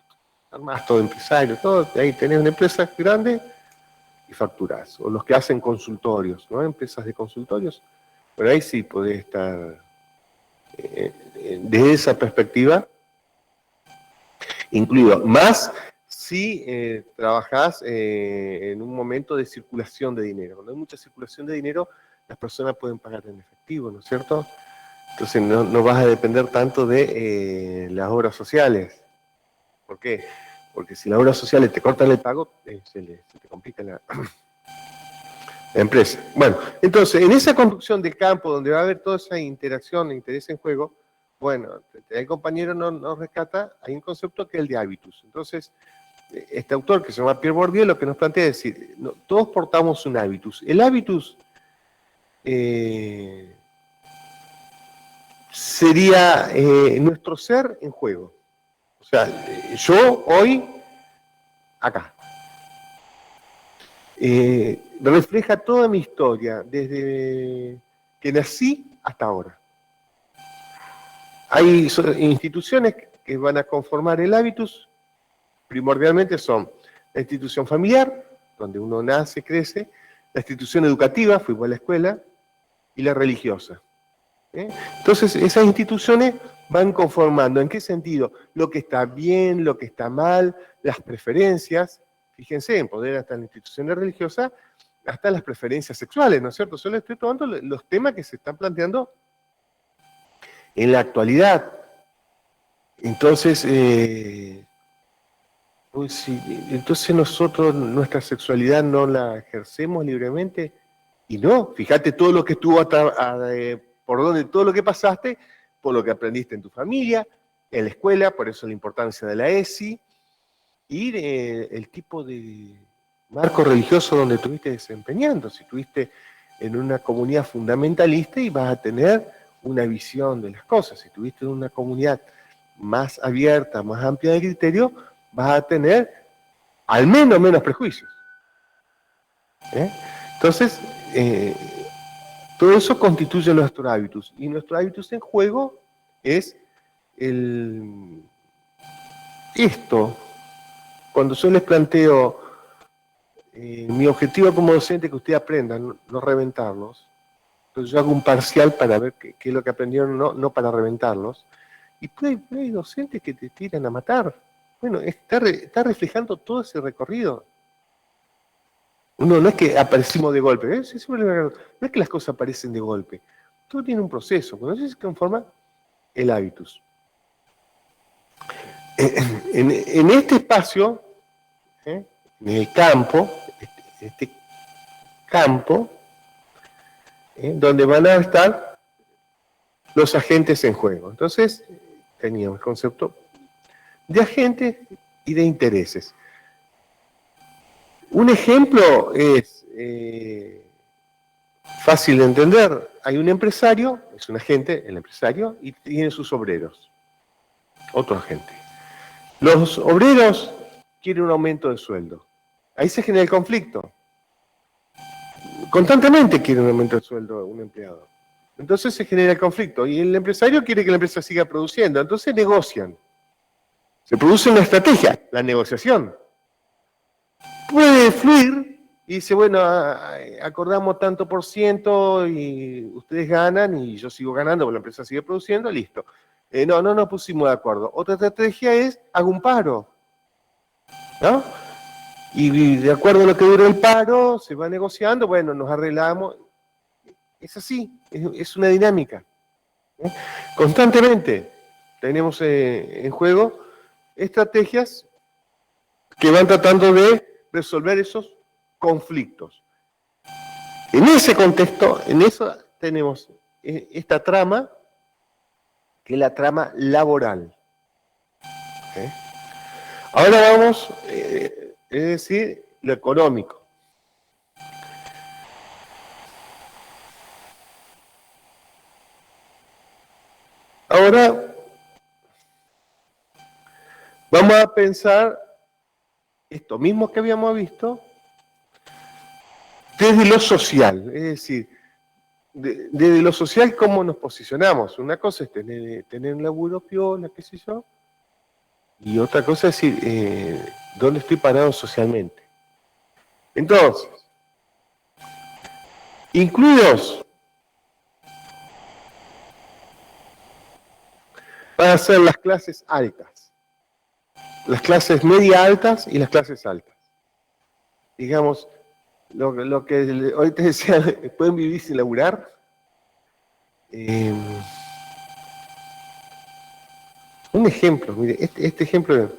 armás todo empresario, todo, ahí tenés una empresa grande y facturás. O los que hacen consultorios, ¿no? Empresas de consultorios, pero ahí sí podés estar desde esa perspectiva incluido. Más si trabajás en un momento de circulación de dinero. Cuando hay mucha circulación de dinero, las personas pueden pagar en efectivo, ¿no es cierto? Entonces no vas a depender tanto de las obras sociales. ¿Por qué? Porque si las obras sociales te cortan el pago, se te complica la empresa. Bueno, entonces, en esa construcción del campo, donde va a haber toda esa interacción, interés en juego, bueno, el compañero nos rescata, hay un concepto que es el de hábitus. Entonces, este autor que se llama Pierre Bourdieu lo que nos plantea es decir, todos portamos un hábitus. El hábitus sería nuestro ser en juego. O sea, yo hoy, acá, refleja toda mi historia, desde que nací hasta ahora. Hay instituciones que van a conformar el hábitus, primordialmente son la institución familiar, donde uno nace, crece, la institución educativa, fuimos a la escuela, y la religiosa. Entonces, esas instituciones van conformando, ¿en qué sentido? Lo que está bien, lo que está mal, las preferencias. Fíjense, en poder hasta la institución religiosa, hasta las preferencias sexuales, ¿no es cierto? Solo estoy tomando los temas que se están planteando en la actualidad. Entonces, entonces nosotros nuestra sexualidad no la ejercemos libremente, y no, fíjate todo lo que estuvo por donde todo lo que pasaste, por lo que aprendiste en tu familia, en la escuela, por eso la importancia de la ESI, y el tipo de marco religioso donde estuviste desempeñando. Si estuviste en una comunidad fundamentalista y vas a tener una visión de las cosas. Si estuviste en una comunidad más abierta, más amplia de criterio, vas a tener al menos prejuicios. Entonces, todo eso constituye nuestro hábitus. Y nuestro hábitus en juego es esto. Cuando yo les planteo mi objetivo como docente, que ustedes aprendan, no reventarlos, Entonces yo hago un parcial para ver qué es lo que aprendieron, no para reventarlos. Y hay docentes que te tiran a matar. Bueno, está reflejando todo ese recorrido. No es que aparecimos de golpe, no es que las cosas aparecen de golpe. Todo tiene un proceso. Cuando eso se conforma el hábitus. En este espacio, en el campo, este campo, donde van a estar los agentes en juego. Entonces, teníamos el concepto de agentes y de intereses. Un ejemplo es fácil de entender. Hay un empresario, es un agente, el empresario, y tiene sus obreros. Otro agente. Los obreros quieren un aumento de sueldo. Ahí se genera el conflicto. Constantemente quiere un aumento de sueldo un empleado. Entonces se genera el conflicto. Y el empresario quiere que la empresa siga produciendo. Entonces negocian. Se produce una estrategia, la negociación. Puede fluir y dice, bueno, acordamos tanto por ciento y ustedes ganan y yo sigo ganando porque la empresa sigue produciendo, listo. No nos pusimos de acuerdo. Otra estrategia es, hago un paro, ¿no? Y de acuerdo a lo que dura el paro, se va negociando, bueno, nos arreglamos. Es así, es una dinámica. Constantemente tenemos en juego estrategias que van tratando de resolver esos conflictos. En ese contexto, en eso tenemos esta trama, que es la trama laboral. ¿Okay? Ahora vamos, es decir, lo económico. Ahora vamos a pensar esto mismo que habíamos visto desde lo social, es decir, desde lo social cómo nos posicionamos. Una cosa es tener un laburo piola, qué sé yo, y otra cosa es decir, dónde estoy parado socialmente. Entonces, incluidos van a ser las clases altas, las clases media altas y las clases altas. Digamos, lo que hoy te decía, pueden vivir sin laburar. Un ejemplo, mire, este ejemplo,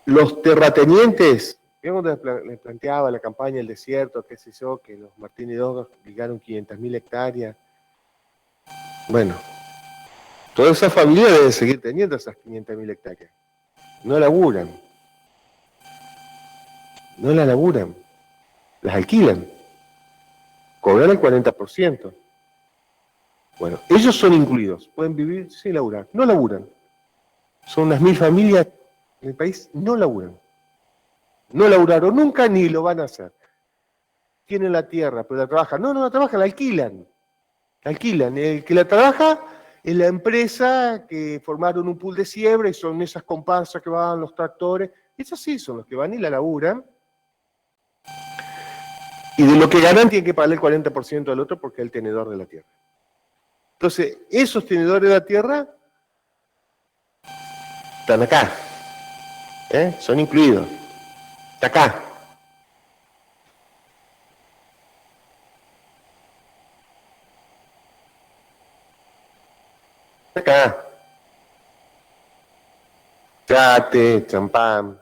los terratenientes, les planteaba la campaña El Desierto, qué sé yo, que los Martínez Dogas ligaron 500.000 hectáreas. Bueno, toda esa familia debe seguir teniendo esas 500.000 hectáreas. No laburan. No las laburan. Las alquilan. Cobran el 40%. Bueno, ellos son incluidos. Pueden vivir sin laburar. No laburan. Son unas 1.000 familias en el país, no laburan. No laburaron nunca ni lo van a hacer. Tienen la tierra, pero la trabajan. No la trabajan, la alquilan. La alquilan. El que la trabaja es la empresa que formaron un pool de siembra y son esas comparsas que van, los tractores. Esos sí son los que van y la laburan. Y de lo que ganan tienen que pagarle el 40% al otro porque es el tenedor de la tierra. Entonces, esos tenedores de la tierra están acá. Son incluidos. Está acá. Está acá. Chate, champán.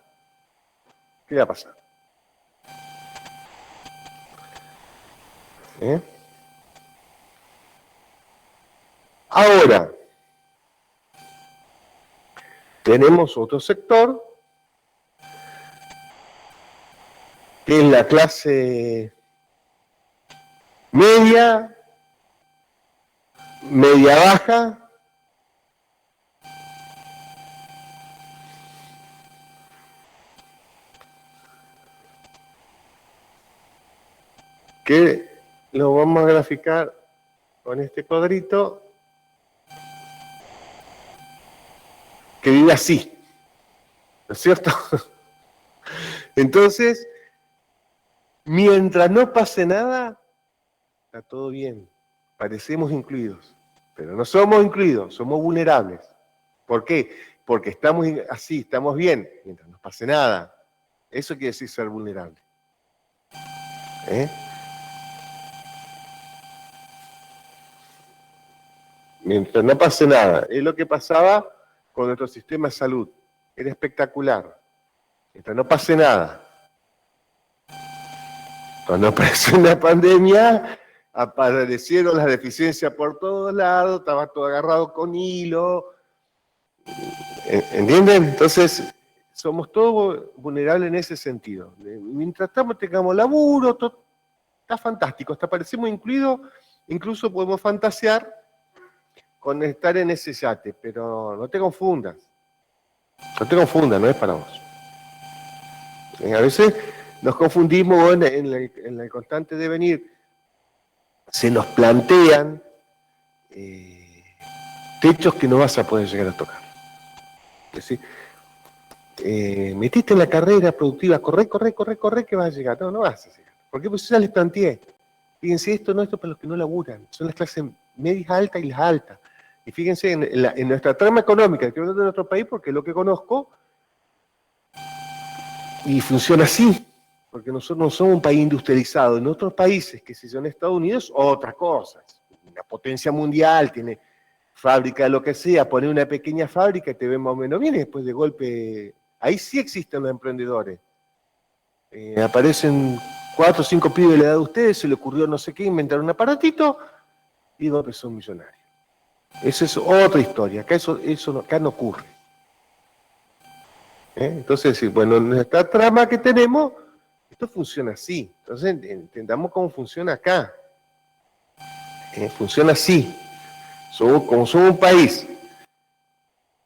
¿Qué va a pasar? Ahora, tenemos otro sector, que es la clase media, media baja, que lo vamos a graficar con este cuadrito, que vive así, ¿no es cierto? Entonces, mientras no pase nada, está todo bien, parecemos incluidos, pero no somos incluidos, somos vulnerables. ¿Por qué? Porque estamos así, estamos bien, mientras no pase nada. Eso quiere decir ser vulnerable. Mientras no pase nada. Es lo que pasaba con nuestro sistema de salud. Era espectacular. Mientras no pase nada. Cuando apareció una pandemia, aparecieron las deficiencias por todos lados, estaba todo agarrado con hilo. ¿Entienden? Entonces, somos todos vulnerables en ese sentido. Mientras tengamos laburo, todo está fantástico, hasta parecemos incluidos, incluso podemos fantasear con estar en ese yate, pero no te confundas. No te confundas, no es para vos. A veces nos confundimos en el constante devenir. Se nos plantean techos que no vas a poder llegar a tocar. Es decir, metiste en la carrera productiva, corre, que vas a llegar. No vas a llegar. ¿Por qué? Pues yo ya les planteé. Fíjense, esto es para los que no laburan, son las clases medias altas y las altas. Y fíjense en nuestra trama económica, que es de nuestro país, porque es lo que conozco, y funciona así, porque nosotros no somos un país industrializado. En otros países, que si son Estados Unidos, otra cosa. Una potencia mundial, tiene fábrica de lo que sea, poner una pequeña fábrica y te ven más o menos bien, y después de golpe, ahí sí existen los emprendedores. Aparecen 4 o 5 pibes de la edad de ustedes, se le ocurrió no sé qué, inventar un aparatito, y de golpe son millonarios. Esa es otra historia, acá acá no ocurre. Entonces, bueno, en nuestra trama que tenemos, esto funciona así. Entonces, entendamos cómo funciona acá. Funciona así. Como somos un país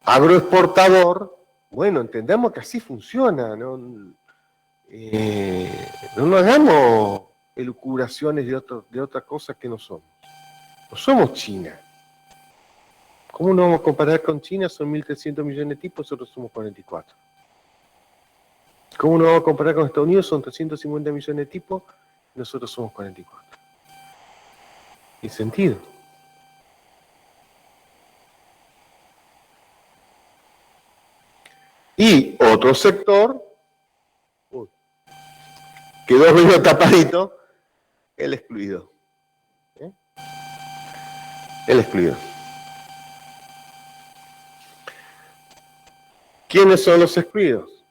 agroexportador, bueno, entendamos que así funciona. No nos hagamos elucubraciones de otra cosa que no somos. No somos China. ¿Cómo nos vamos a comparar con China? Son 1.300 millones de tipos, nosotros somos 44. ¿Cómo nos vamos a comparar con Estados Unidos? Son 350 millones de tipos, nosotros somos 44. ¿Tiene sentido? Y otro sector, quedó medio tapadito, el excluido. El excluido. ¿Quiénes son los excluidos?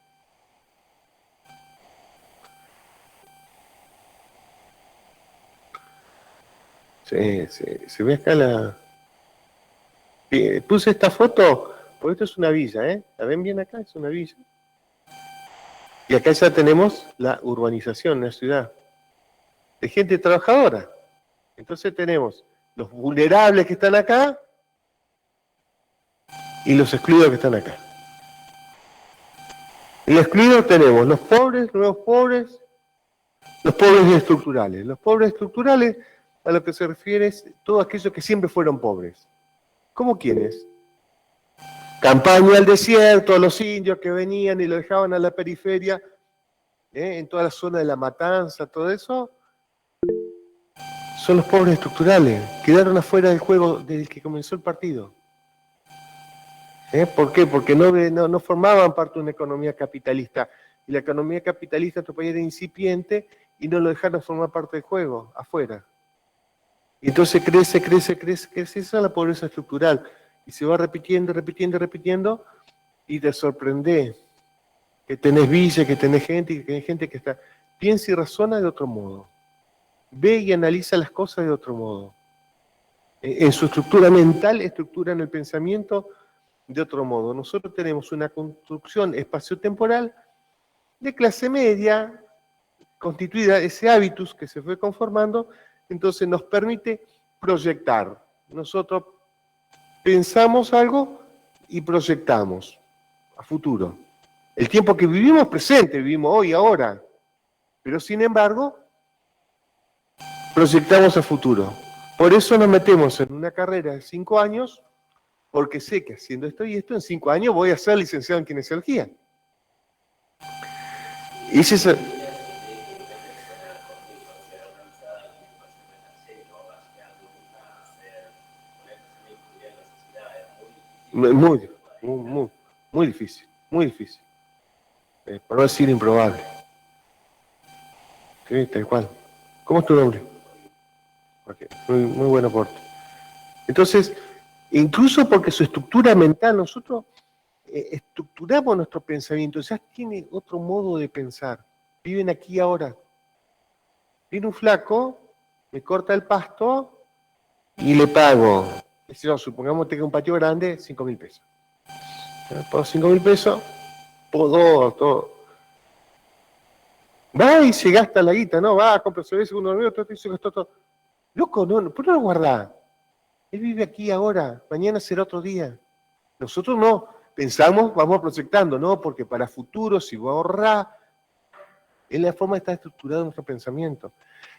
Se ve acá la... Puse esta foto, porque esto es una villa, ¿eh? ¿La ven bien acá? Es una villa. Y acá ya tenemos la urbanización, la ciudad, de gente trabajadora. Entonces tenemos los vulnerables que están acá y los excluidos que están acá. En los excluidos tenemos los pobres, nuevos pobres, los pobres estructurales. Los pobres estructurales a lo que se refiere es todos aquellos que siempre fueron pobres. ¿Cómo quiénes? Campaña al desierto, a los indios que venían y lo dejaban a la periferia, en toda la zona de La Matanza, todo eso, son los pobres estructurales. Quedaron afuera del juego desde el que comenzó el partido. ¿Por qué? Porque no formaban parte de una economía capitalista. Y la economía capitalista de nuestro país era incipiente y no lo dejaron formar parte del juego, afuera. Y entonces crece, esa es la pobreza estructural. Y se va repitiendo, y te sorprende que tenés villa, que tenés gente, y que tenés gente que está... Piensa y razona de otro modo. Ve y analiza las cosas de otro modo. En su estructura mental, estructuran el pensamiento de otro modo. Nosotros tenemos una construcción espaciotemporal de clase media, constituida, ese hábitus que se fue conformando, entonces nos permite proyectar. Nosotros pensamos algo y proyectamos a futuro. El tiempo que vivimos presente, vivimos hoy, ahora, pero sin embargo, proyectamos a futuro. Por eso nos metemos en una carrera de 5 años, porque sé que haciendo esto y esto, en 5 años voy a ser licenciado en kinesiología. Y si Muy, muy difícil, muy difícil. Por no decir improbable. Sí, tal cual. ¿Cómo es tu nombre? Ok, muy buen aporte. Entonces, incluso porque su estructura mental, nosotros estructuramos nuestro pensamiento, ya tiene otro modo de pensar. Viven aquí y ahora. Viene un flaco, me corta el pasto y le pago. No, supongamos que tenga un patio grande, 5.000 pesos. Pago 5.000 pesos, puedo todo. Va y se gasta la guita, ¿no? Va, compra cerveza, uno nuevo, otro se gastó todo. Loco, no, ¿por qué no lo guardás? Él vive aquí ahora, mañana será otro día. Nosotros no, pensamos, vamos proyectando, ¿no? Porque para futuro, si vos ahorrás, es la forma que está estructurado nuestro pensamiento.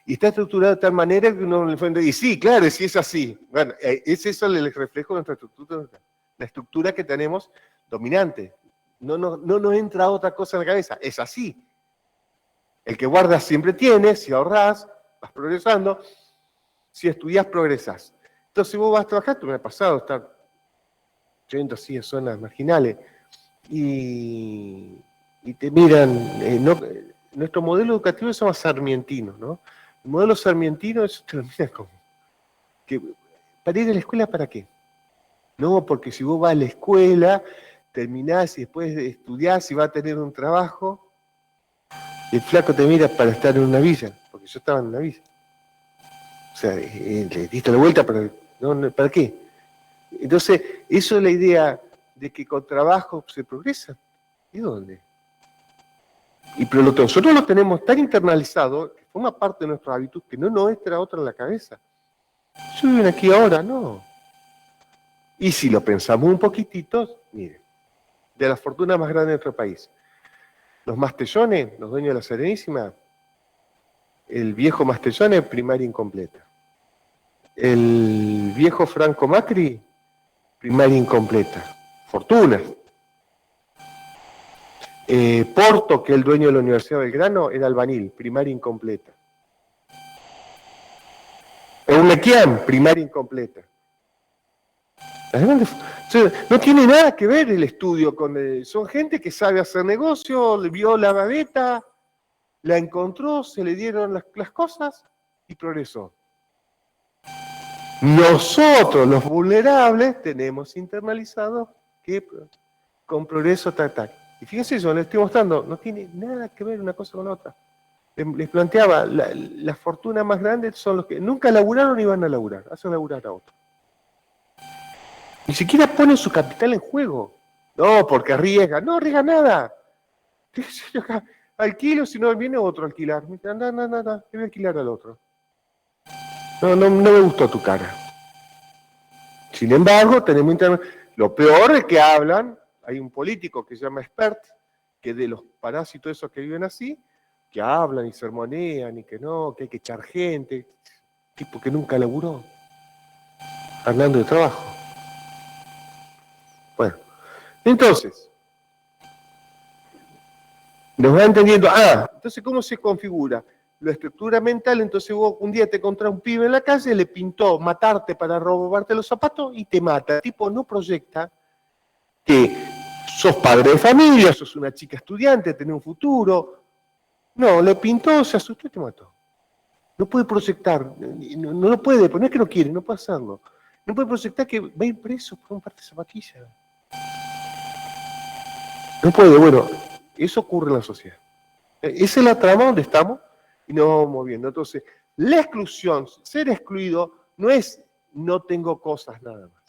Y está estructurado de tal manera que uno le dice, y sí, claro, sí es así. Bueno, es eso el reflejo de nuestra estructura, la estructura que tenemos dominante. No nos entra otra cosa en la cabeza, es así. El que guarda siempre tiene, si ahorrás, vas progresando, si estudias, progresás. Entonces, si vos vas a trabajar, tú me ha pasado estar yendo así a zonas marginales y te miran, nuestro modelo educativo se llama sarmientino, ¿no? El modelo sarmientino, eso te lo miran como, que, ¿para ir a la escuela para qué? No, porque si vos vas a la escuela, terminás y después estudiás y vas a tener un trabajo, y el flaco te mira para estar en una villa, porque yo estaba en una villa. O sea, le diste la vuelta, ¿para qué? Entonces, eso es la idea de que con trabajo se progresa. ¿Y dónde? Pero nosotros lo tenemos tan internalizado, que forma parte de nuestro hábito, que no nos entra otra en la cabeza. Yo vivo aquí ahora, no. Y si lo pensamos un poquitito, miren, de la fortuna más grande de nuestro país, los Mastellones, los dueños de la Serenísima, el viejo Mastellone, primaria incompleta. El viejo Franco Macri, primaria incompleta. Fortuna. Porto, que es el dueño de la Universidad de Belgrano, era albanil, primaria incompleta. Eumequian, primaria incompleta. No tiene nada que ver el estudio con son gente que sabe hacer negocio, vio la babeta, la encontró, se le dieron las cosas y progresó. Nosotros, los vulnerables, tenemos internalizado que con progreso, Y fíjense, yo les estoy mostrando, no tiene nada que ver una cosa con la otra. Les planteaba, la fortuna más grande son los que nunca laburaron ni van a laburar, hacen laburar a otros. Ni siquiera ponen su capital en juego. No, porque arriesga. No arriesga nada. Alquilo, si no viene otro a alquilar. No, yo voy a alquilar al otro. No me gustó tu cara. Sin embargo, tenemos lo peor es que hablan, hay un político que se llama Expert, que de los parásitos esos que viven así, que hablan y sermonean y que no, que hay que echar gente, tipo que nunca laburó, hablando de trabajo. Bueno, entonces, nos va entendiendo, entonces ¿cómo se configura? La estructura mental, entonces vos un día te encontrás un pibe en la calle, le pintó matarte para robarte los zapatos y te mata. El tipo no proyecta que sos padre de familia, sos una chica estudiante, tenés un futuro. No, le pintó, se asustó y te mató. No puede proyectar, no lo puede, pero no es que no quiere, no puede hacerlo. No puede proyectar que va a ir preso por un par de zapatillas. No puede, bueno, eso ocurre en la sociedad. Esa es la trama donde estamos y nos vamos moviendo. Entonces, la exclusión, ser excluido, no es no tengo cosas nada más.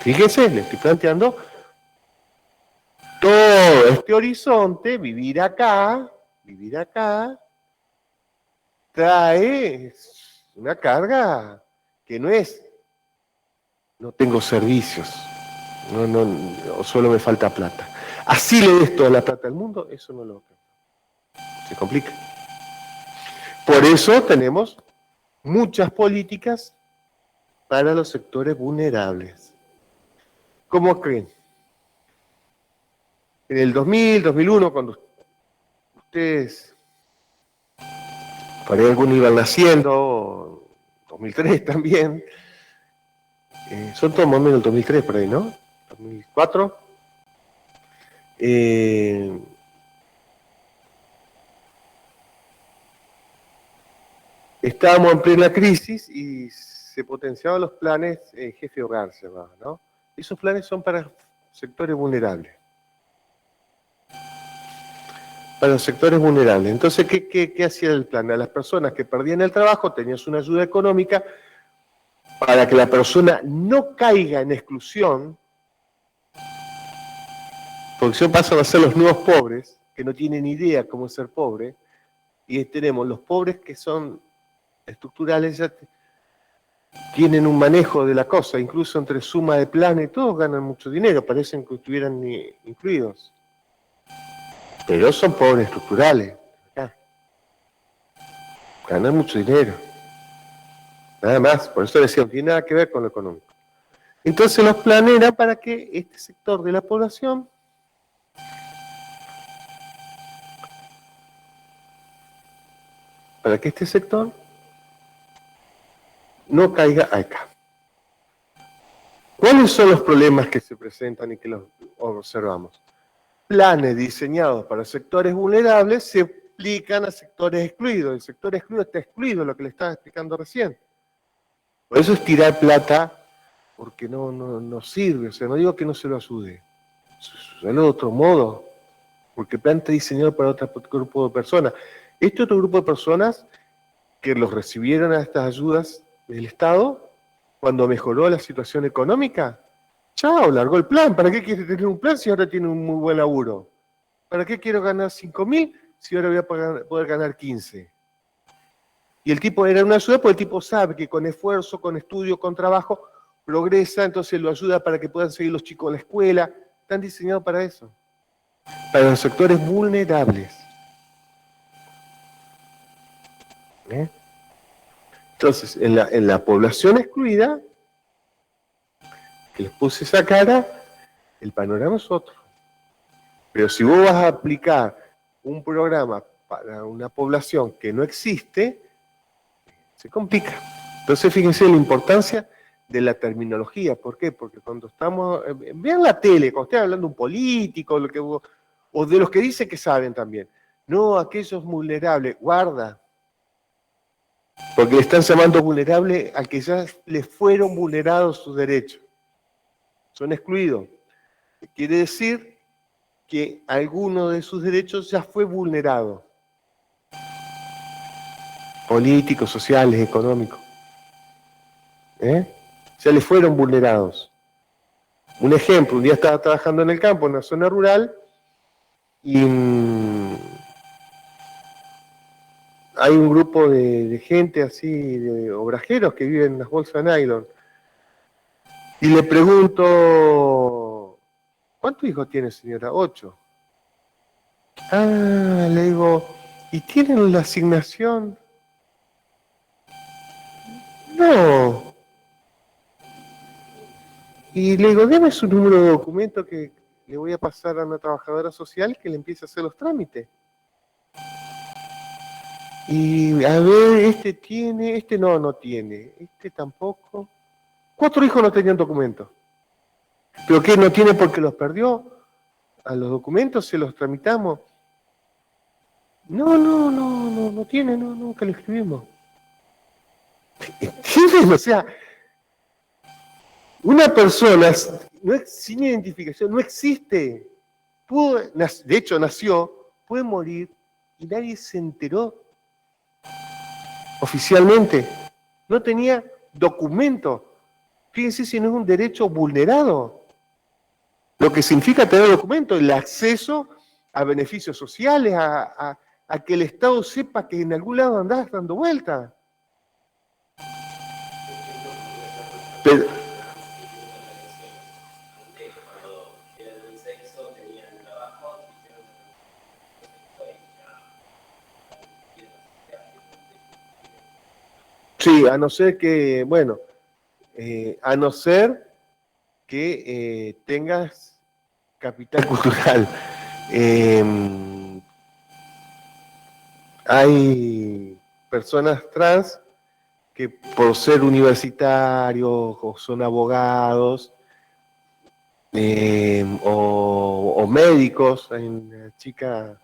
Fíjense, le estoy planteando todo este horizonte, vivir acá, trae una carga que no es no tengo servicios, o solo me falta plata. Así le des toda la plata al mundo, eso no lo se complica. Por eso tenemos muchas políticas para los sectores vulnerables. ¿Cómo creen? En el 2000, 2001, cuando ustedes, por ahí algunos iban naciendo, 2003 también, son todos más o menos el 2003 por ahí, ¿no? 2004. Estábamos en plena crisis y se potenciaban los planes jefe de hogar, se llamaban, ¿no? Esos planes son para sectores vulnerables. Para los sectores vulnerables. Entonces, ¿qué hacía el plan? A las personas que perdían el trabajo tenías una ayuda económica para que la persona no caiga en exclusión, porque si no pasan a ser los nuevos pobres, que no tienen idea cómo es ser pobre, y tenemos los pobres que son estructurales, ya tienen un manejo de la cosa, incluso entre suma de planes, todos ganan mucho dinero, parecen que estuvieran incluidos. Pero son pobres estructurales, acá. Ganan mucho dinero. Nada más, por eso decía, no tiene nada que ver con lo económico. Entonces los planes eran para que este sector de la población no caiga acá. ¿Cuáles son los problemas que se presentan y que los observamos? Planes diseñados para sectores vulnerables se aplican a sectores excluidos. El sector excluido está excluido, lo que le estaba explicando recién. Por eso es tirar plata, porque no sirve. O sea, no digo que no se lo ayude. Solo de otro modo, porque el plan está diseñado para otro grupo de personas. Este otro grupo de personas que los recibieron a estas ayudas del Estado, cuando mejoró la situación económica, chao, largó el plan. ¿Para qué quiere tener un plan si ahora tiene un muy buen laburo? ¿Para qué quiero ganar 5.000 si ahora voy a poder ganar 15? Y el tipo era una ayuda porque el tipo sabe que con esfuerzo, con estudio, con trabajo, progresa, entonces lo ayuda para que puedan seguir los chicos a la escuela. Están diseñados para eso. Para los sectores vulnerables. Entonces, en la población excluida, que les puse esa cara, el panorama es otro. Pero si vos vas a aplicar un programa para una población que no existe, se complica. Entonces, fíjense la importancia de la terminología. ¿Por qué? Porque cuando estamos, vean la tele, cuando estén hablando de un político, o de los que dicen que saben también, no, aquellos vulnerables, guarda, porque le están llamando vulnerable a que ya les fueron vulnerados sus derechos. Son excluidos. Quiere decir que alguno de sus derechos ya fue vulnerado. Políticos, sociales, económicos. Ya les fueron vulnerados. Un ejemplo, un día estaba trabajando en el campo, en una zona rural, y hay un grupo de gente así, de obrajeros que viven en las bolsas de nylon. Y le pregunto, ¿cuántos hijos tiene, señora? 8. Ah, le digo, ¿y tienen la asignación? No. Y le digo, deme su número de documento que le voy a pasar a una trabajadora social que le empiece a hacer los trámites. Y a ver, este tiene, este no tiene, este tampoco. 4 hijos no tenían documentos. ¿Pero qué? ¿No tiene porque los perdió? ¿A los documentos se los tramitamos? No tiene, nunca lo escribimos. ¿Entienden? O sea, una persona sin identificación no existe. De hecho, nació, puede morir y nadie se enteró oficialmente. No tenía documento. Fíjense si no es un derecho vulnerado. Lo que significa tener documento, el acceso a beneficios sociales, a que el Estado sepa que en algún lado andás dando vuelta. Pero, sí, a no ser que, bueno, a no ser que tengas capital cultural. Hay personas trans que por ser universitarios o son abogados o médicos, hay una chica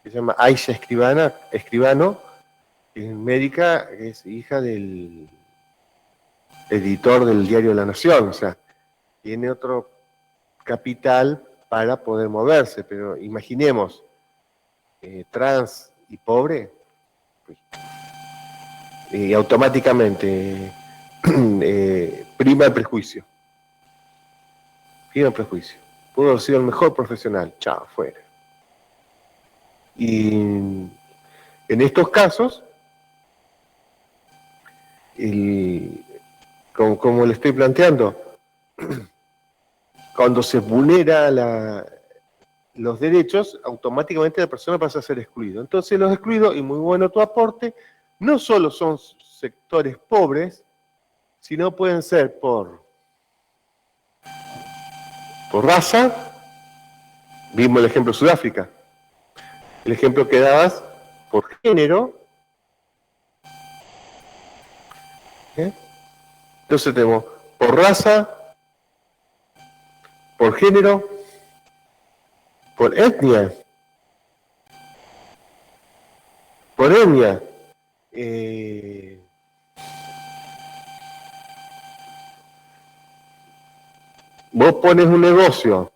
que se llama Aisha Escribano, que es médica, que es hija del editor del diario La Nación, o sea, tiene otro capital para poder moverse, pero imaginemos, trans y pobre, y automáticamente prima el prejuicio. Prima el prejuicio. Pudo haber sido el mejor profesional, chao, fuera. Y en estos casos, como le estoy planteando, cuando se vulnera los derechos, automáticamente la persona pasa a ser excluido. Entonces los excluidos, y muy bueno tu aporte, no solo son sectores pobres, sino pueden ser por raza, vimos el ejemplo de Sudáfrica, el ejemplo que dabas por género, entonces tenemos por raza, por género, por etnia, vos pones un negocio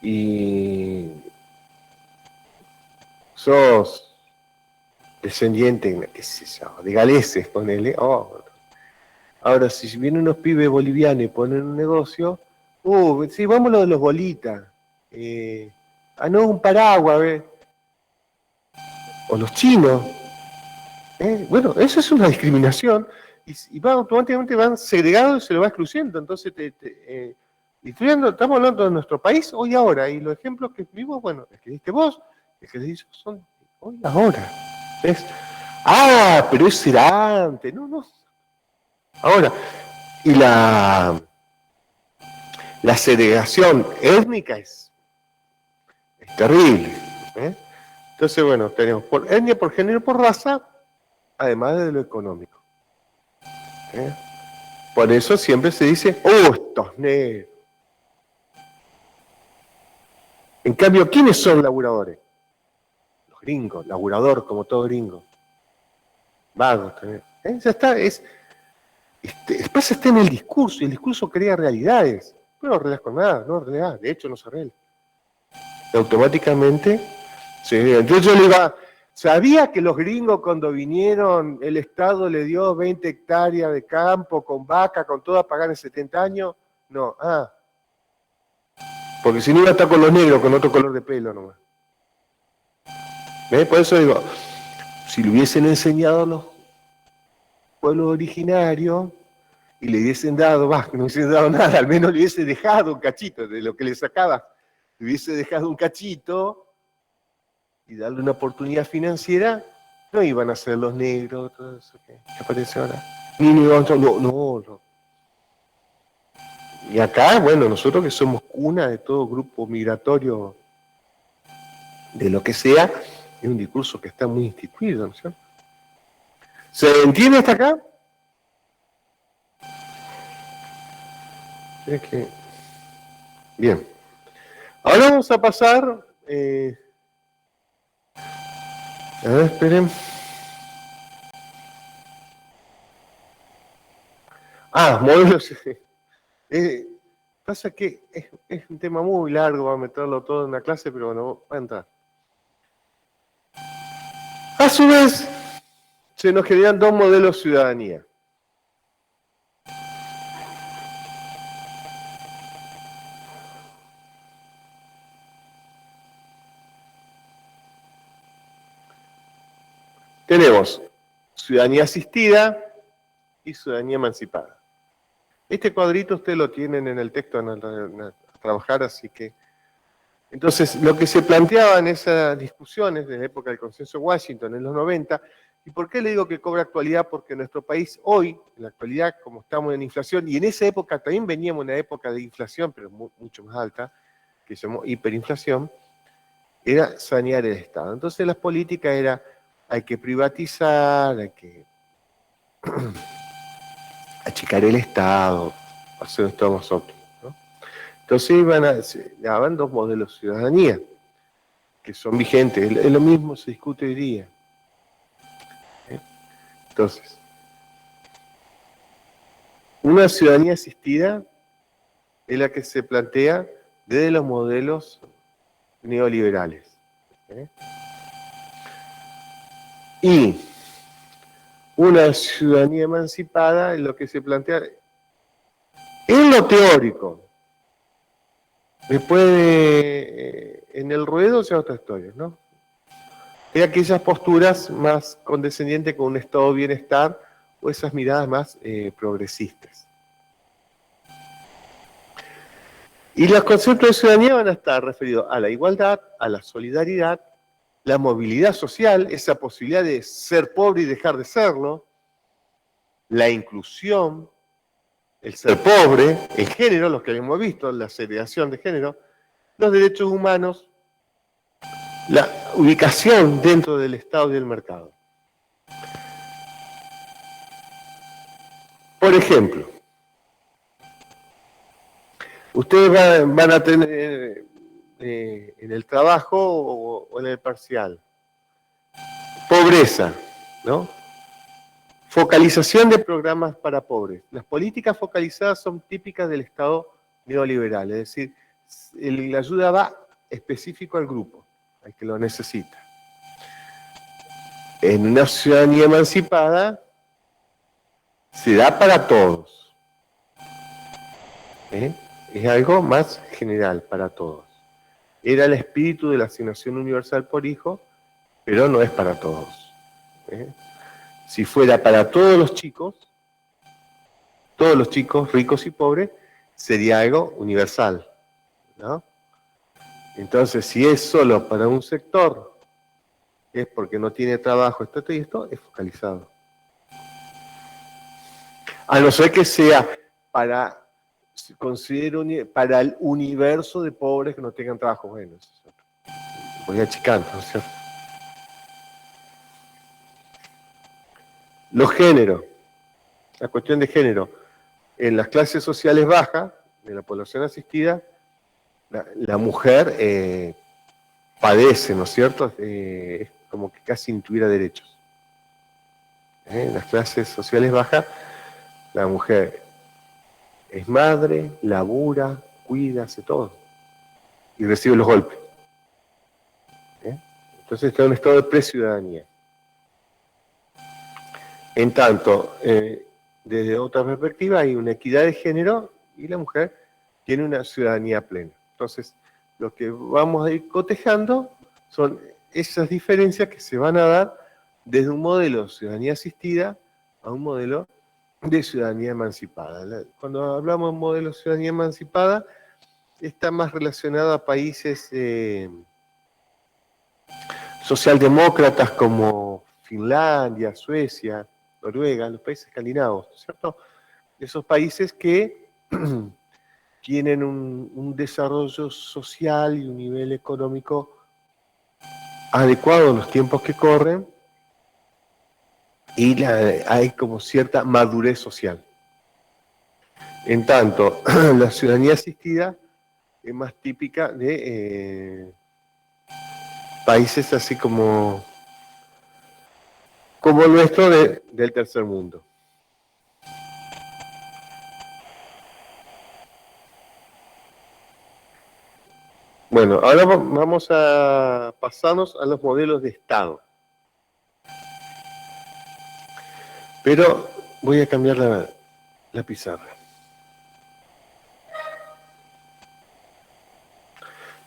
y sos descendiente, qué sé yo, de galeses, ponele. Ahora, si vienen unos pibes bolivianos y ponen un negocio, sí, vamos a lo de los bolitas. No, un paraguas, ¿ves? O los chinos. Bueno, eso es una discriminación y automáticamente van segregados y se lo va excluyendo. Entonces, estamos hablando de nuestro país hoy y ahora, y los ejemplos que vimos, bueno, el que diste vos, el que diste yo, son hoy y ahora. ¿Ves? Pero eso era antes. No. Ahora, y la segregación étnica es terrible. Entonces, bueno, tenemos por etnia, por género, por raza, además de lo económico. Por eso siempre se dice, estos negros. En cambio, ¿quiénes son laburadores? Los gringos, laburador como todo gringo. Vagos también. Ya está, después está en el discurso, y el discurso crea realidades. No arreglas con nada, no arreglas, de hecho no se arregla. Y automáticamente yo le iba, ¿sabía que los gringos cuando vinieron, el Estado le dio 20 hectáreas de campo, con vaca, con todo, a pagar en 70 años? No, porque si no iba a estar con los negros, con otro color de pelo nomás. Por eso digo, si le hubiesen enseñado a los pueblos originarios y le hubiesen dado, no hubiesen dado nada, al menos le hubiese dejado un cachito de lo que le sacaba, le hubiese dejado un cachito y darle una oportunidad financiera, no iban a ser los negros, todo eso que aparece ahora. No. Y acá, bueno, nosotros que somos cuna de todo grupo migratorio, de lo que sea, es un discurso que está muy instituido, ¿no es cierto? ¿Se entiende hasta acá? Bien. Ahora vamos a pasar... a ver, esperen. Modelos... pasa que es un tema muy largo, va a meterlo todo en una clase, pero bueno, va a entrar. A su vez, se nos generan dos modelos de ciudadanía. Tenemos ciudadanía asistida y ciudadanía emancipada. Este cuadrito ustedes lo tienen en el texto a trabajar, así que... Entonces, lo que se planteaba en esas discusiones de la época del consenso de Washington, en los 90, ¿y por qué le digo que cobra actualidad? Porque nuestro país hoy, en la actualidad, como estamos en inflación, y en esa época también veníamos de una época de inflación, pero mucho más alta, que se llamó hiperinflación, era sanear el Estado. Entonces las políticas era, hay que privatizar, hay que achicar el Estado, hacer un Estado más óptimo, ¿no? Entonces ya van dos modelos de ciudadanía que son vigentes. Es lo mismo se discute hoy día. Entonces, una ciudadanía asistida es la que se plantea desde los modelos neoliberales. ¿Eh? Y una ciudadanía emancipada es lo que se plantea en lo teórico. Después en el ruedo sea otra historia, ¿no? Es aquellas posturas más condescendientes con un estado de bienestar o esas miradas más progresistas. Y los conceptos de ciudadanía van a estar referidos a la igualdad, a la solidaridad, la movilidad social, esa posibilidad de ser pobre y dejar de serlo, la inclusión, el ser pobre, el género, los que hemos visto, la segregación de género, los derechos humanos, la ubicación dentro del Estado y del mercado. Por ejemplo, ustedes van a tener en el trabajo o en el parcial pobreza, ¿no? Focalización de programas para pobres. Las políticas focalizadas son típicas del Estado neoliberal, es decir, la ayuda va específico al grupo, al que lo necesita. En una ciudadanía emancipada se da para todos. Es algo más general para todos. Era el espíritu de la asignación universal por hijo, pero no es para todos. Si fuera para todos los chicos, ricos y pobres, sería algo universal, ¿no? Entonces, si es solo para un sector, es porque no tiene trabajo, esto y esto, es focalizado. A no ser que sea para el universo de pobres que no tengan trabajo. Bueno, voy achicando, ¿no es cierto? Los géneros, la cuestión de género. En las clases sociales bajas, de la población asistida, la mujer padece, ¿no es cierto? Es como que casi intuviera derechos. En las clases sociales bajas, la mujer es madre, labura, cuida, hace todo. Y recibe los golpes. Entonces está en un estado de preciudadanía. En tanto, desde otra perspectiva hay una equidad de género y la mujer tiene una ciudadanía plena. Entonces, lo que vamos a ir cotejando son esas diferencias que se van a dar desde un modelo de ciudadanía asistida a un modelo de ciudadanía emancipada. Cuando hablamos de modelo de ciudadanía emancipada, está más relacionado a países socialdemócratas como Finlandia, Suecia, Noruega, los países escandinavos, ¿cierto? Esos países que tienen un desarrollo social y un nivel económico adecuado en los tiempos que corren y hay como cierta madurez social. En tanto, la ciudadanía asistida es más típica de países así como el nuestro del tercer mundo. Bueno, ahora vamos a pasarnos a los modelos de Estado. Pero voy a cambiar la pizarra.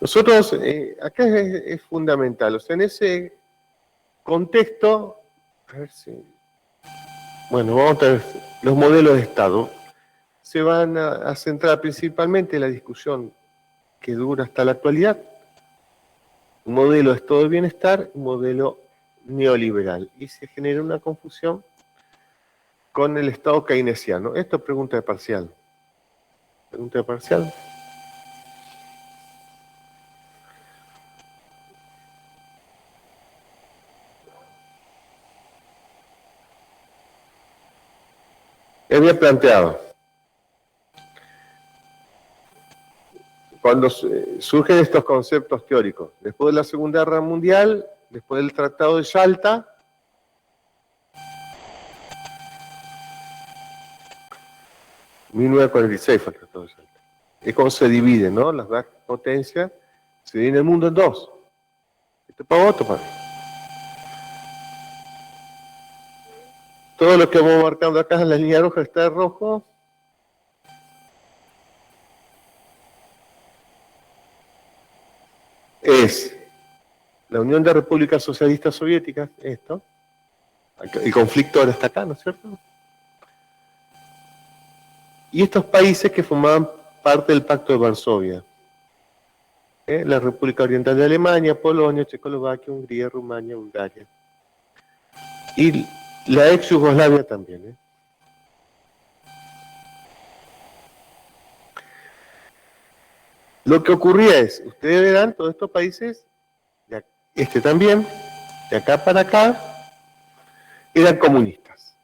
Nosotros, acá es fundamental, o sea, en ese contexto, a ver si... Bueno, vamos a ver los modelos de Estado. Se van a centrar principalmente en la discusión que dura hasta la actualidad. Un modelo de Estado de bienestar, un modelo neoliberal. Y se genera una confusión con el Estado keynesiano. Esto es pregunta de parcial. Pregunta de parcial. Había planteado, cuando surgen estos conceptos teóricos, después de la Segunda Guerra Mundial, después del Tratado de Yalta, (1946 fue el Tratado de Yalta), es como se divide, ¿no? Las dos potencias, se divide el mundo en dos. Esto para vos, esto para mí. Todo lo que vamos marcando acá en la línea roja está de rojo. Es la Unión de Repúblicas Socialistas Soviéticas, esto. El conflicto ahora está acá, ¿no es cierto? Y estos países que formaban parte del Pacto de Varsovia. La República Oriental de Alemania, Polonia, Checoslovaquia, Hungría, Rumania, Bulgaria. Y la ex Yugoslavia también. Lo que ocurría es, ustedes verán, todos estos países, este también, de acá para acá, eran comunistas.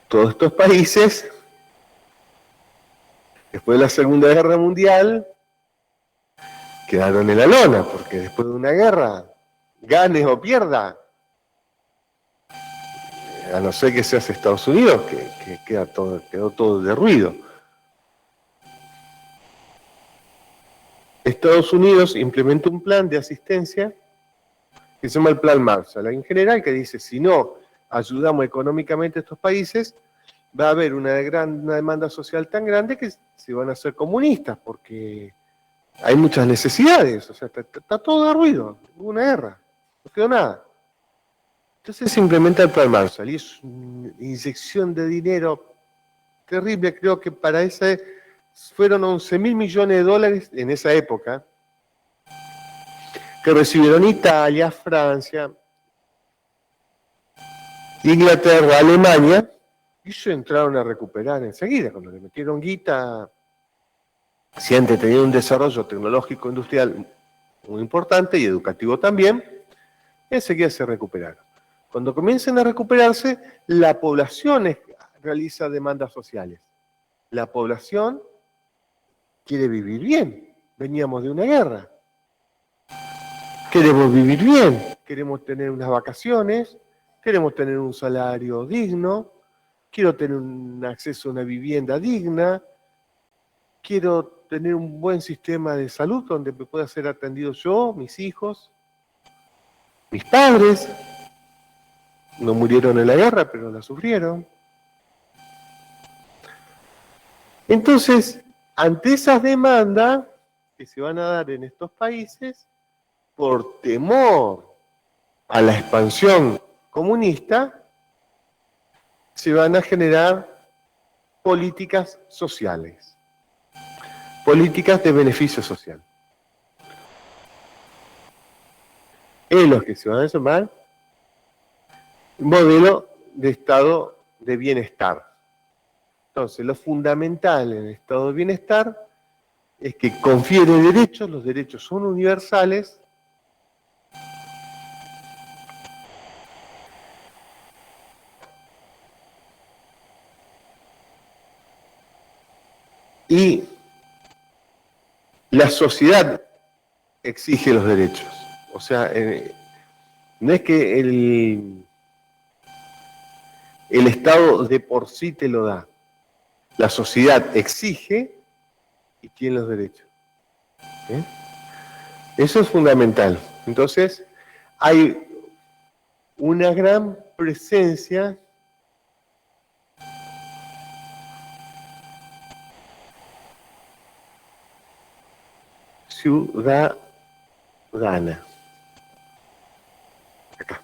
Todos estos países, después de la Segunda Guerra Mundial, quedaron en la lona, porque después de una guerra, gane o pierda, a no ser que seas Estados Unidos, que quedó todo derruido. Estados Unidos implementó un plan de asistencia que se llama el Plan Marshall, en general, que dice, si no ayudamos económicamente a estos países, va a haber una demanda social tan grande que se van a hacer comunistas, porque hay muchas necesidades, o sea, está todo derruido, hubo una guerra, no quedó nada. Entonces se implementa el Plan Marshall y es una inyección de dinero terrible, creo que para ese fueron 11.000 millones de dólares en esa época, que recibieron Italia, Francia, Inglaterra, Alemania, y se entraron a recuperar enseguida, cuando le metieron guita, si antes tenían un desarrollo tecnológico industrial muy importante y educativo también, enseguida se recuperaron. Cuando comiencen a recuperarse, la población realiza demandas sociales. La población quiere vivir bien. Veníamos de una guerra. Queremos vivir bien. Queremos tener unas vacaciones. Queremos tener un salario digno. Quiero tener un acceso a una vivienda digna. Quiero tener un buen sistema de salud donde me pueda ser atendido yo, mis hijos, mis padres. No murieron en la guerra, pero la sufrieron. Entonces, ante esas demandas que se van a dar en estos países, por temor a la expansión comunista, se van a generar políticas sociales, políticas de beneficio social. Es lo que se van a llamar modelo de estado de bienestar. Entonces, lo fundamental en el estado de bienestar es que confiere derechos, los derechos son universales, y la sociedad exige los derechos. O sea, no es que el Estado de por sí te lo da. La sociedad exige y tiene los derechos. ¿Eh? Eso es fundamental. Entonces, hay una gran presencia ciudadana. Acá.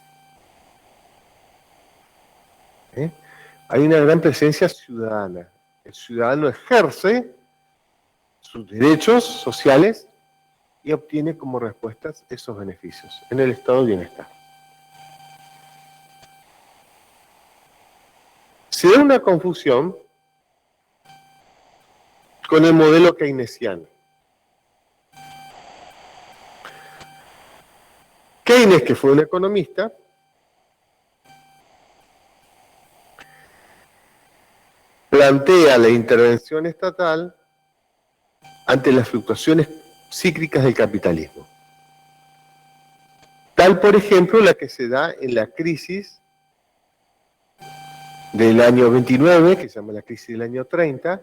Hay una gran presencia ciudadana. El ciudadano ejerce sus derechos sociales y obtiene como respuestas esos beneficios en el estado de bienestar. Se da una confusión con el modelo keynesiano. Keynes, que fue un economista, plantea la intervención estatal ante las fluctuaciones cíclicas del capitalismo. Tal, por ejemplo, la que se da en la crisis del año 29, que se llama la crisis del año 30,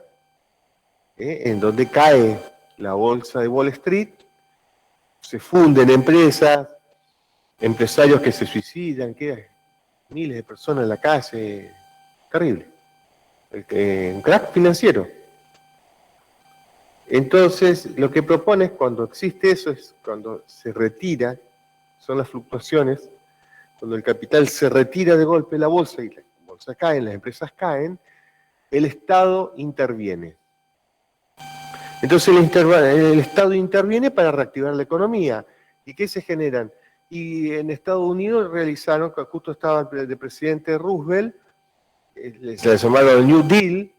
en donde cae la bolsa de Wall Street, se funden empresas, empresarios que se suicidan, quedan miles de personas en la calle, terrible. Un crack financiero. Entonces, lo que propone es cuando existe eso, es cuando se retira, son las fluctuaciones, cuando el capital se retira de golpe de la bolsa y la bolsa cae, las empresas caen, el Estado interviene. Entonces el Estado interviene para reactivar la economía. ¿Y qué se generan? Y en Estados Unidos realizaron, justo estaba el presidente Roosevelt, se le llamaron el New Deal.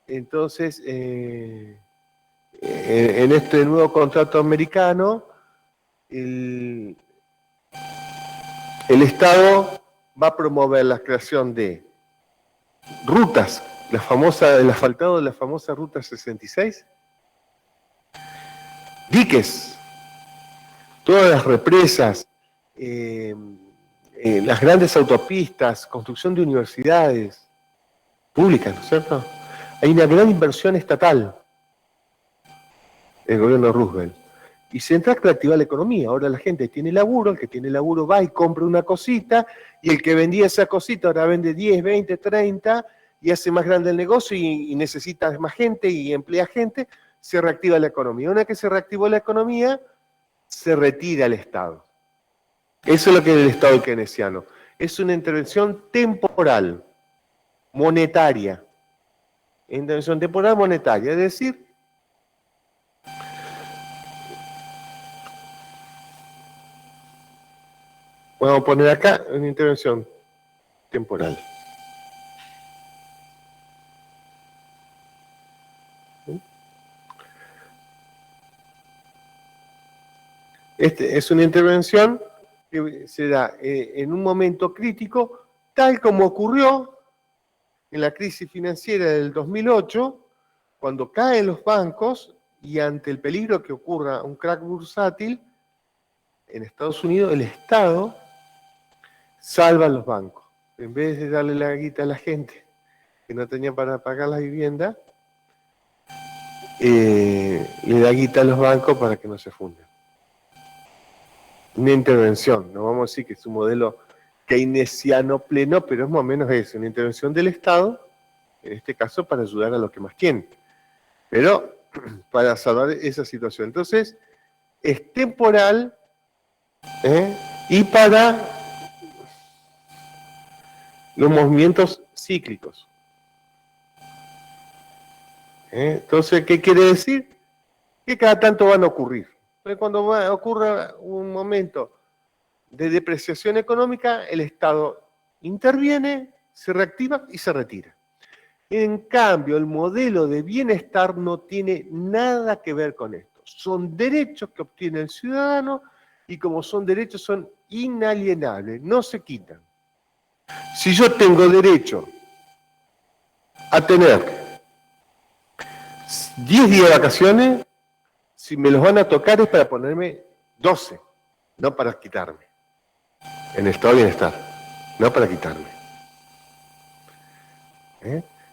Entonces, en este nuevo contrato americano, el Estado va a promover la creación de rutas, el asfaltado de la famosa Ruta 66, diques, todas las represas, las grandes autopistas, construcción de universidades públicas, ¿no es cierto? Hay una gran inversión estatal del gobierno de Roosevelt. Y se entra a reactivar la economía. Ahora la gente tiene laburo, el que tiene laburo va y compra una cosita, y el que vendía esa cosita ahora vende 10, 20, 30, y hace más grande el negocio y necesita más gente y emplea gente, se reactiva la economía. Una vez que se reactivó la economía, se retira el Estado. Eso es lo que es el Estado keynesiano. Es una intervención temporal, monetaria. Intervención temporal monetaria, es decir, vamos a poner acá una intervención temporal. Es una intervención que se da en un momento crítico, tal como ocurrió en la crisis financiera del 2008, cuando caen los bancos y ante el peligro que ocurra un crack bursátil, en Estados Unidos el Estado salva a los bancos. En vez de darle la guita a la gente que no tenía para pagar la vivienda, le da guita a los bancos para que no se fundan. Una intervención, no vamos a decir que es un modelo keynesiano pleno, pero es más o menos eso, una intervención del Estado, en este caso para ayudar a los que más tienen, pero para salvar esa situación. Entonces, es temporal y para los movimientos cíclicos. Entonces, ¿qué quiere decir? Que cada tanto van a ocurrir. Pero cuando ocurra un momento de depreciación económica, el Estado interviene, se reactiva y se retira. En cambio, el modelo de bienestar no tiene nada que ver con esto. Son derechos que obtiene el ciudadano y como son derechos son inalienables, no se quitan. Si yo tengo derecho a tener 10 días de vacaciones, si me los van a tocar es para ponerme 12, no para quitarme. En estado de bienestar, no para quitarme.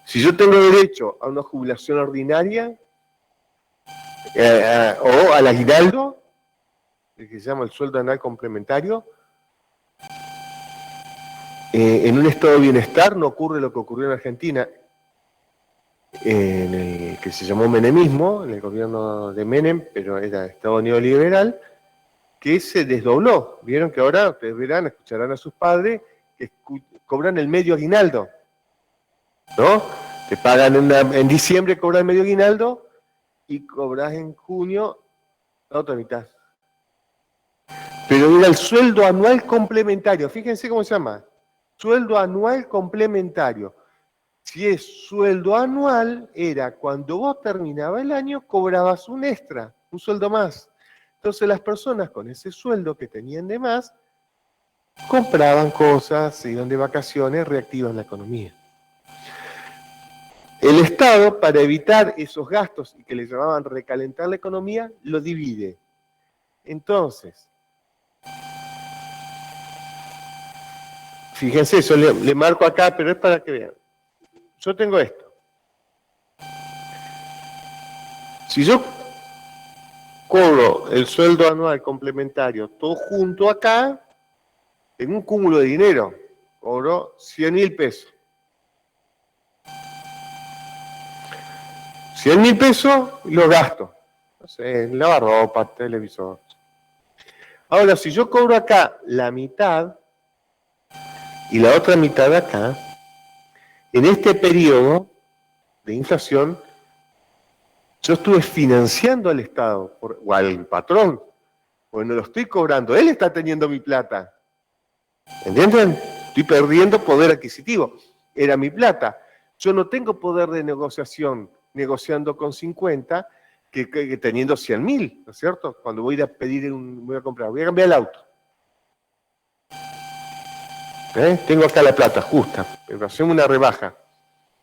Si yo tengo derecho a una jubilación ordinaria o al aguinaldo, el que se llama el sueldo anual complementario, en un estado de bienestar no ocurre lo que ocurrió en Argentina, en el que se llamó menemismo, en el gobierno de Menem, pero era estado neoliberal, que se desdobló. Vieron que ahora, ustedes verán, escucharán a sus padres, que cobran el medio aguinaldo, ¿no? Te pagan en diciembre, cobran el medio aguinaldo, y cobras en junio la otra mitad. Pero era el sueldo anual complementario, fíjense cómo se llama, sueldo anual complementario. Si es sueldo anual, era cuando vos terminabas el año, cobrabas un extra, un sueldo más. Entonces las personas con ese sueldo que tenían de más, compraban cosas, se iban de vacaciones, reactivan la economía. El Estado, para evitar esos gastos y que le llamaban recalentar la economía, lo divide. Entonces, fíjense, eso le marco acá, pero es para que vean. Yo tengo esto. Si yo cobro el sueldo anual complementario todo junto acá, en un cúmulo de dinero, cobro 100.000 pesos. 100.000 pesos los gasto. No sé, lavarropa, televisor. Ahora, si yo cobro acá la mitad y la otra mitad acá, en este periodo de inflación, yo estuve financiando al Estado o al patrón, porque no lo estoy cobrando, él está teniendo mi plata. ¿Entienden? Estoy perdiendo poder adquisitivo. Era mi plata. Yo no tengo poder de negociación negociando con 50 que teniendo 100.000, ¿no es cierto? Cuando voy a ir a pedir, voy a comprar, voy a cambiar el auto. Tengo acá la plata justa, pero hacemos una rebaja.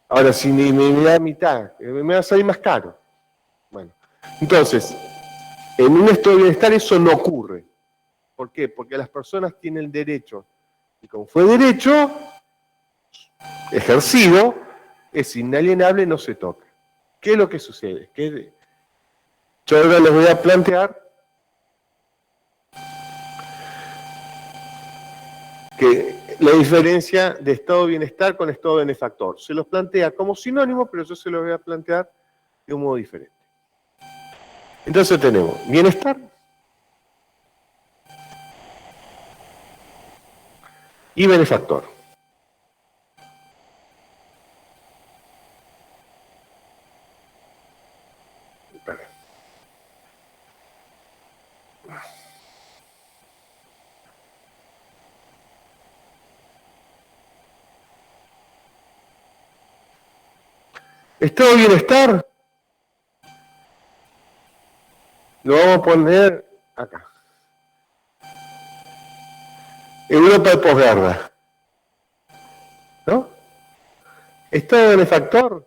Ahora, si me da mitad, me va a salir más caro. Bueno, entonces, en un estado de bienestar eso no ocurre. ¿Por qué? Porque las personas tienen derecho. Y como fue derecho ejercido, es inalienable, no se toca. ¿Qué es lo que sucede? Yo ahora les voy a plantear que la diferencia de estado de bienestar con estado benefactor. Se los plantea como sinónimo, pero yo se los voy a plantear de un modo diferente. Entonces tenemos bienestar y benefactor. Estado de bienestar lo vamos a poner acá. Europa de posguerra. ¿No? Estado de benefactor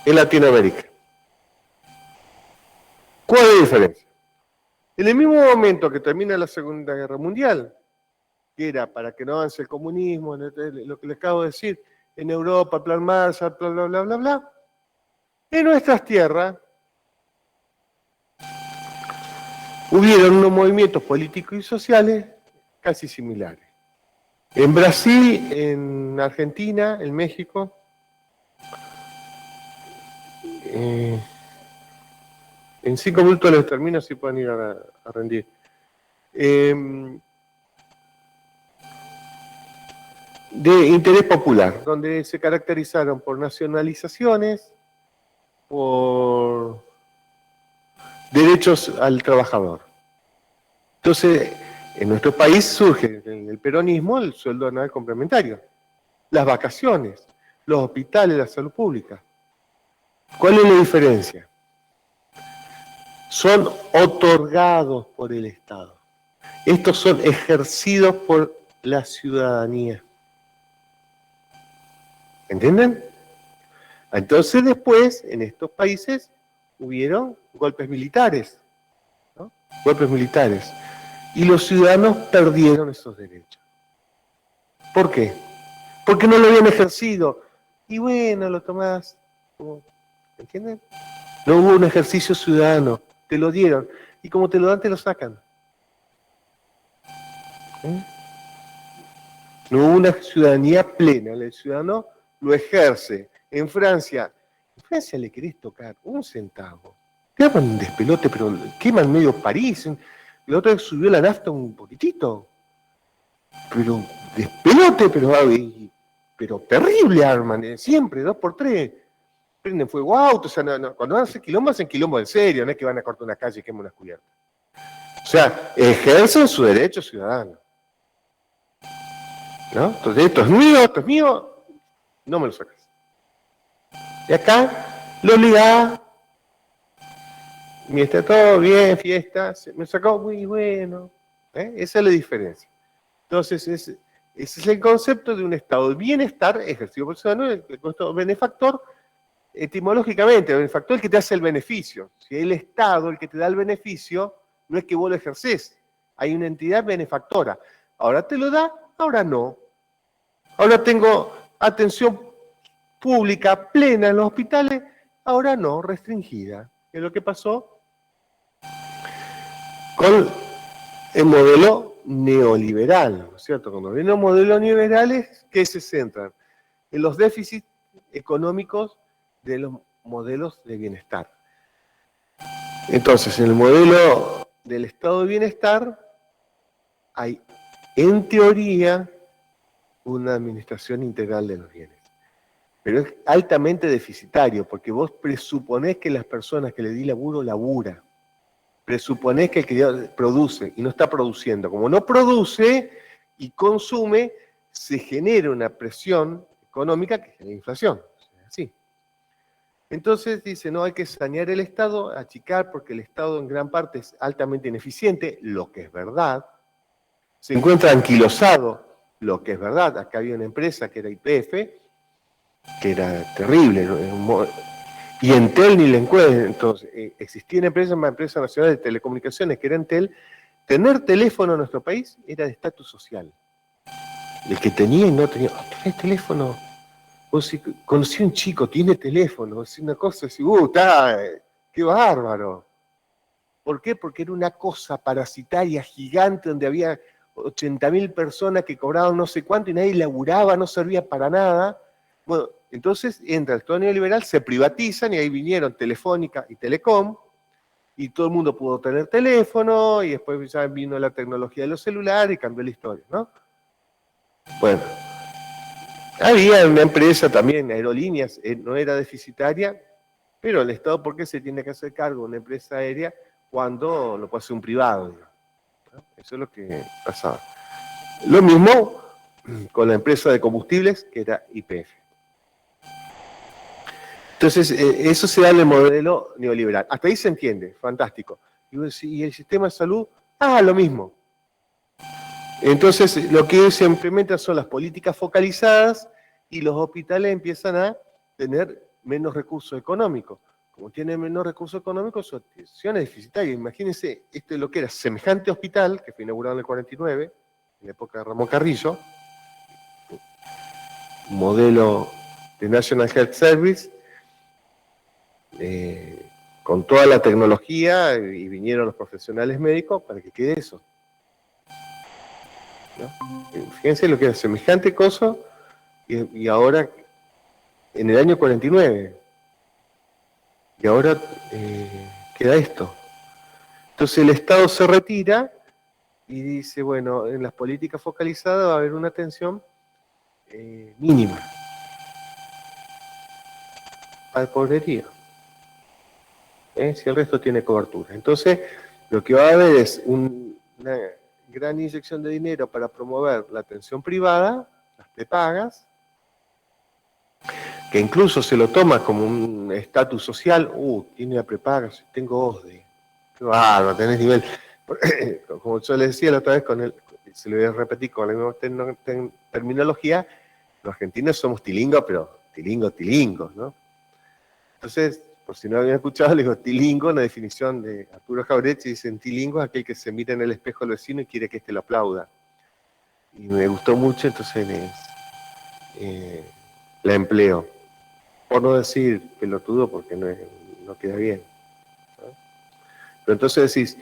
en Latinoamérica. ¿Cuál es la diferencia? En el mismo momento que termina la Segunda Guerra Mundial, que era para que no avance el comunismo, lo que les acabo de decir, en Europa, plan Marshall, bla, bla, bla, bla, bla, en nuestras tierras hubieron unos movimientos políticos y sociales casi similares. En Brasil, en Argentina, en México, en 5 minutos les termino, si pueden ir a rendir. De interés popular, donde se caracterizaron por nacionalizaciones, por derechos al trabajador. Entonces, en nuestro país surge en el peronismo el sueldo anual complementario, las vacaciones, los hospitales, la salud pública. ¿Cuál es la diferencia? Son otorgados por el Estado. Estos son ejercidos por la ciudadanía. ¿Entienden? Entonces después, en estos países, hubieron golpes militares, ¿no? Golpes militares. Y los ciudadanos perdieron esos derechos. ¿Por qué? Porque no lo habían ejercido. Y bueno, lo tomás, ¿entienden? No hubo un ejercicio ciudadano, te lo dieron. Y como te lo dan, te lo sacan. No hubo una ciudadanía plena, el ciudadano lo ejerce. En Francia le querés tocar un centavo. Queman un despelote, pero queman medio París. La otra vez subió la nafta un poquitito. Pero despelote, pero terrible arman, siempre, 2x3. Prenden fuego a autos, o sea, cuando van a hacer quilombo, hacen quilombo en serio, no es que van a cortar una calle y queman unas cubiertas. O sea, ejercen su derecho ciudadano. ¿No? Entonces, esto es mío, no me lo sacas. Y acá lo obligás, mientras todo bien, fiesta, me sacó muy bueno. Esa es la diferencia. Entonces, Ese es el concepto de un estado de bienestar ejercido por el ciudadano, el concepto benefactor, etimológicamente, el benefactor es el que te hace el beneficio. Si el Estado el que te da el beneficio, no es que vos lo ejercés, hay una entidad benefactora. Ahora te lo da, ahora no. Ahora tengo atención pública plena en los hospitales, ahora no, restringida. ¿Qué es lo que pasó? Con el modelo neoliberal, ¿no es cierto? Cuando vienen los modelos neoliberales, ¿qué se centran? En los déficits económicos de los modelos de bienestar. Entonces, en el modelo del estado de bienestar hay, en teoría, una administración integral de los bienes. Pero es altamente deficitario, porque vos presuponés que las personas que le di laburo, labura. Presuponés que el que produce y no está produciendo. Como no produce y consume, se genera una presión económica que genera inflación. Así. Entonces dice, no, hay que sanear el Estado, achicar, porque el Estado en gran parte es altamente ineficiente, lo que es verdad. Se encuentra anquilosado, lo que es verdad. Acá había una empresa que era YPF, que era terrible, ¿no? Y Entel ni le encuentro. Entonces, existía una empresa nacional de telecomunicaciones que era Entel. Tener teléfono en nuestro país era de estatus social. El que tenía y no tenía, ¿tenés teléfono? O si conocí a un chico, tiene teléfono, es una cosa así, qué bárbaro. ¿Por qué? Porque era una cosa parasitaria gigante donde había 80.000 personas que cobraban no sé cuánto y nadie laburaba, no servía para nada. Bueno, entonces entra el Estado neoliberal, se privatizan y ahí vinieron Telefónica y Telecom y todo el mundo pudo tener teléfono y después ya vino la tecnología de los celulares y cambió la historia, ¿no? Bueno, había una empresa también, Aerolíneas, no era deficitaria, pero el Estado, ¿por qué se tiene que hacer cargo de una empresa aérea cuando lo puede hacer un privado? ¿No? Eso es lo que pasaba. Lo mismo con la empresa de combustibles, que era YPF. Entonces, eso se da en el modelo neoliberal. Hasta ahí se entiende, fantástico. Y el sistema de salud, lo mismo. Entonces, lo que se implementa son las políticas focalizadas y los hospitales empiezan a tener menos recursos económicos. Como tienen menos recursos económicos, su atención es deficitaria. Imagínense, esto es lo que era semejante hospital, que fue inaugurado en el 49, en la época de Ramón Carrillo, modelo de National Health Service, con toda la tecnología, y vinieron los profesionales médicos para que quede eso. ¿No? Fíjense lo que era semejante cosa, y ahora, en el año 49, y ahora queda esto. Entonces el Estado se retira y dice, bueno, en las políticas focalizadas va a haber una atención mínima al pobrerío. Si el resto tiene cobertura. Entonces, lo que va a haber es una gran inyección de dinero para promover la atención privada, las prepagas, que incluso se lo toma como un estatus social. Tiene la prepaga, tengo OSDE. Qué bárbaro, tenés nivel. Como yo le decía la otra vez, se lo voy a repetir con la misma terminología, los argentinos somos tilingos, pero tilingos, ¿no? Entonces, por si no habían escuchado, les digo tilingo, una definición de Arturo Jauretche, dicen tilingo es aquel que se mira en el espejo al vecino y quiere que éste lo aplauda. Y me gustó mucho, entonces la empleo. Por no decir pelotudo, porque no queda bien, ¿no? Pero entonces decís,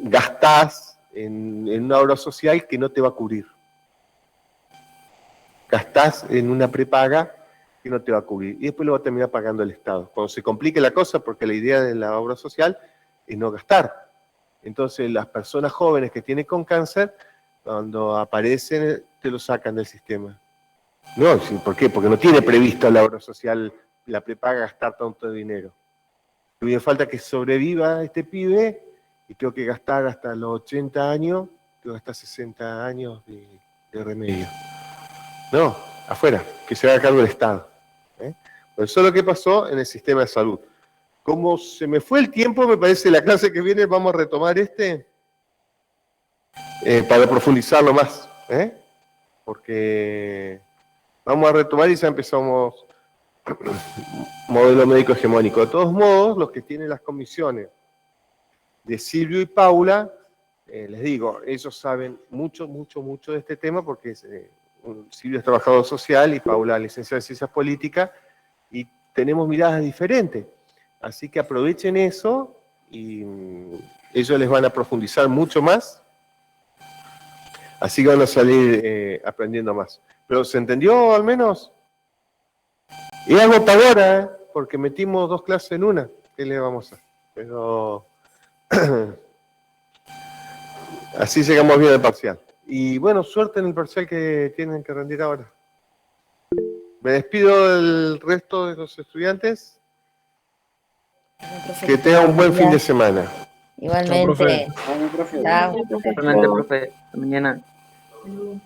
gastás en una obra social que no te va a cubrir. Gastás en una prepaga que no te va a cubrir. Y después lo va a terminar pagando el Estado. Cuando se complique la cosa, porque la idea de la obra social es no gastar. Entonces las personas jóvenes que tienen con cáncer, cuando aparecen, te lo sacan del sistema. No, ¿por qué? Porque no tiene previsto la obra social, la prepaga, gastar tanto dinero. Y me falta que sobreviva este pibe y tengo que gastar hasta los 80 años, tengo que gastar 60 años de remedio. No, afuera, que se haga cargo del Estado. Pues eso es lo que pasó en el sistema de salud. Como se me fue el tiempo, me parece la clase que viene vamos a retomar para profundizarlo más. porque vamos a retomar y ya empezamos modelo médico hegemónico. De todos modos, los que tienen las comisiones de Silvio y Paula, les digo, ellos saben mucho de este tema porque Silvio es trabajador social y Paula licenciada en Ciencias Políticas y tenemos miradas diferentes. Así que aprovechen eso y ellos les van a profundizar mucho más. Así que van a salir aprendiendo más. ¿Pero se entendió al menos? Es agotadora, porque metimos 2 clases en una. ¿Qué le vamos a hacer? Pero así llegamos bien al parcial. Y bueno, suerte en el parcial que tienen que rendir ahora. Me despido del resto de los estudiantes. Que tengan un buen fin de semana. Igualmente. Chao, profe. Chao. Igualmente, profe. Hasta mañana. Saludos.